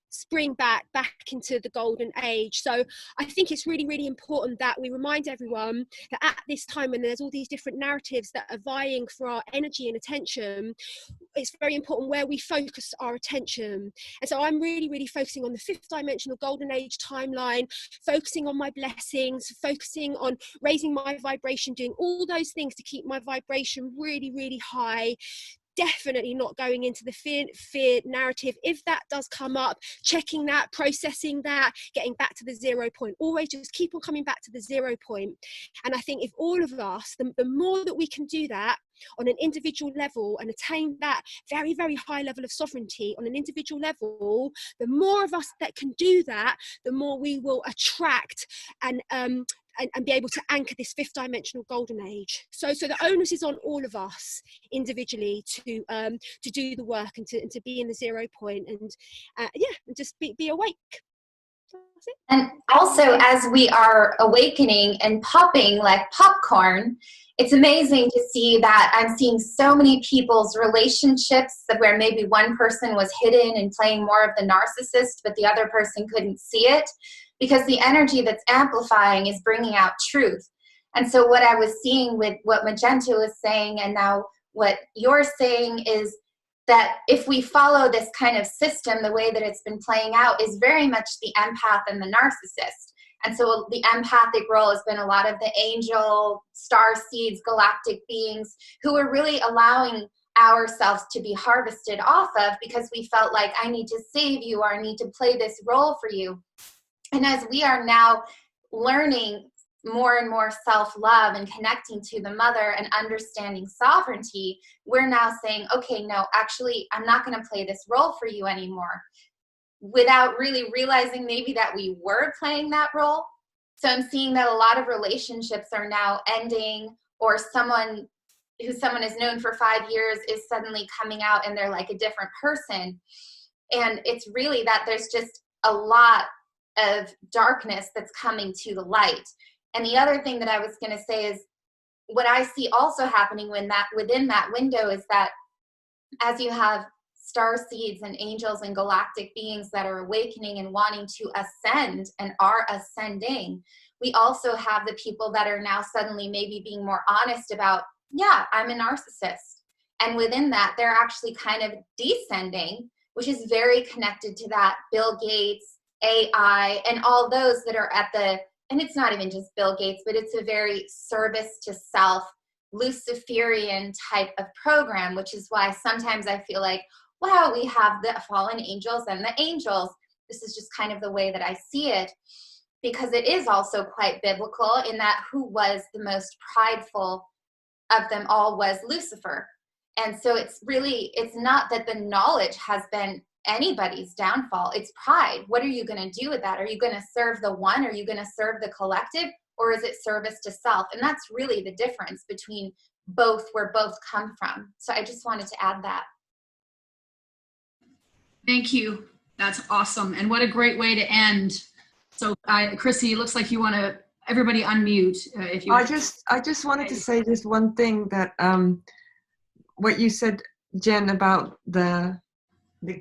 spring back into the golden age. So I think it's really, really important that we remind everyone that at this time, when there's all these different narratives that are vying for our energy and attention, it's very important where we focus our attention. And so I'm really, really focusing on the 5th dimensional golden age timeline, focusing on my blessings, focusing on raising my vibration, doing all those things to keep my vibration really, really high. Definitely not going into the fear narrative. If that does come up, checking that, processing that, getting back to the 0 point. Always just keep on coming back to the 0 point. And I think if all of us, the more that we can do that on an individual level and attain that very, very high level of sovereignty on an individual level, the more of us that can do that, the more we will attract and be able to anchor this 5th dimensional golden age. So the onus is on all of us individually to do the work and to be in the 0 point and and just be awake. That's it. And also, as we are awakening and popping like popcorn, it's amazing to see that I'm seeing so many people's relationships where maybe one person was hidden and playing more of the narcissist, but the other person couldn't see it, because the energy that's amplifying is bringing out truth. And so what I was seeing with what Magenta was saying, and now what you're saying, is that if we follow this kind of system, the way that it's been playing out is very much the empath and the narcissist. And so the empathic role has been a lot of the angel, star seeds, galactic beings who are really allowing ourselves to be harvested off of, because we felt like, I need to save you, or I need to play this role for you. And as we are now learning more and more self-love and connecting to the mother and understanding sovereignty, we're now saying, okay, no, actually, I'm not going to play this role for you anymore, without really realizing maybe that we were playing that role. So I'm seeing that a lot of relationships are now ending, or someone has known for 5 years is suddenly coming out and they're like a different person. And it's really that there's just a lot of darkness that's coming to the light. And the other thing that I was going to say is, what I see also happening within that window is that as you have star seeds and angels and galactic beings that are awakening and wanting to ascend and are ascending, we also have the people that are now suddenly maybe being more honest about, yeah, I'm a narcissist. And within that, they're actually kind of descending which is very connected to that Bill Gates, AI, and all those that are at the, and it's not even just Bill Gates, but it's a very service to self, Luciferian type of program, which is why sometimes I feel like, wow, we have the fallen angels and the angels. This is just kind of the way that I see it, because it is also quite biblical in that who was the most prideful of them all was Lucifer. And so it's not that the knowledge has been anybody's downfall. It's pride. What are you going to do with that? Are you going to serve the one? Are you going to serve the collective? Or is it service to self? And that's really the difference between both, where both come from. So I just wanted to add that. Thank you. That's awesome. And what a great way to end. So Chrissy, it looks like you want to, everybody unmute if you. I just wanted to say just one thing, that what you said, Jen, about the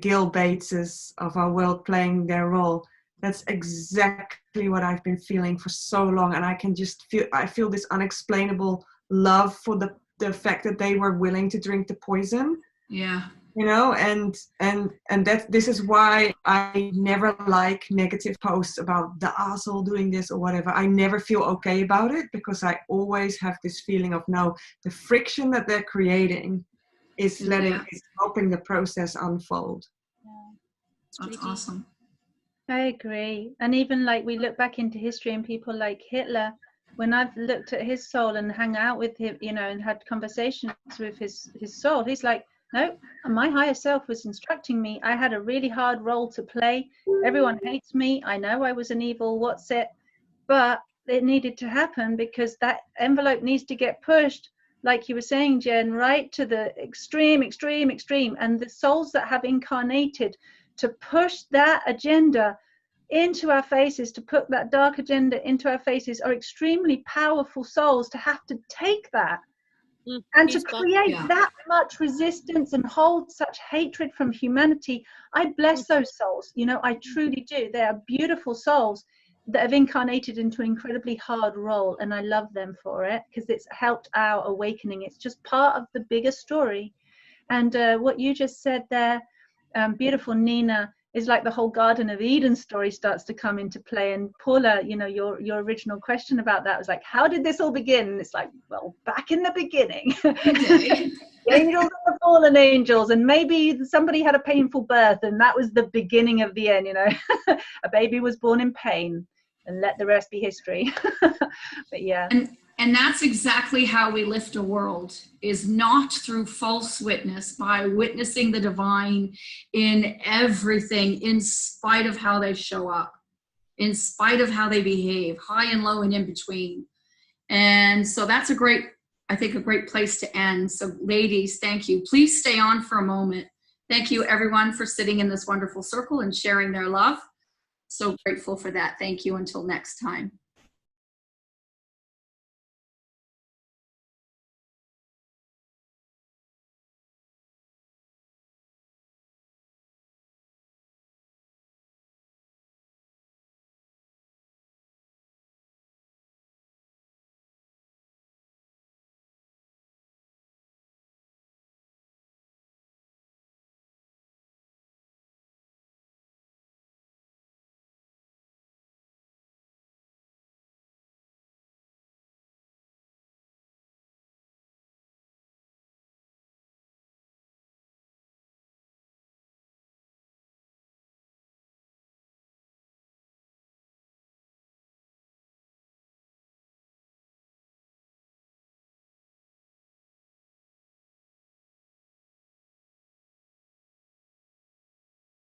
Gil Bateses of our world playing their role. That's exactly what I've been feeling for so long, and I feel this unexplainable love for the fact that they were willing to drink the poison. Yeah. You know, and that this is why I never like negative posts about the asshole doing this or whatever. I never feel okay about it, because I always have this feeling of, no, the friction that they're creating is is helping the process unfold. That's awesome. I agree. And even like we look back into history and people like Hitler, when I've looked at his soul and hung out with him, you know, and had conversations with his soul, he's like, no, my higher self was instructing me. I had a really hard role to play. Everyone hates me. I know I was an evil what's it, but it needed to happen because that envelope needs to get pushed, like you were saying, Jen, right to the extreme. And the souls that have incarnated to push that agenda into our faces, to put that dark agenda into our faces, are extremely powerful souls to have to take that. And to create that much resistance and hold such hatred from humanity, I bless those souls. You know, I truly do. They are beautiful souls that have incarnated into an incredibly hard role, and I love them for it, because it's helped our awakening. It's just part of the bigger story. And what you just said there, beautiful Nina, is like the whole Garden of Eden story starts to come into play. And Paula, you know, your original question about that was like, how did this all begin? And it's like, well, back in the beginning. The angels and the fallen angels, and maybe somebody had a painful birth, and that was the beginning of the end, you know. A baby was born in pain, and let the rest be history. But yeah. And that's exactly how we lift a world, is not through false witness, by witnessing the divine in everything, in spite of how they show up, in spite of how they behave, high and low and in between. And so that's I think a great place to end. So ladies, thank you. Please stay on for a moment. Thank you everyone for sitting in this wonderful circle and sharing their love. So grateful for that. Thank you. Until next time.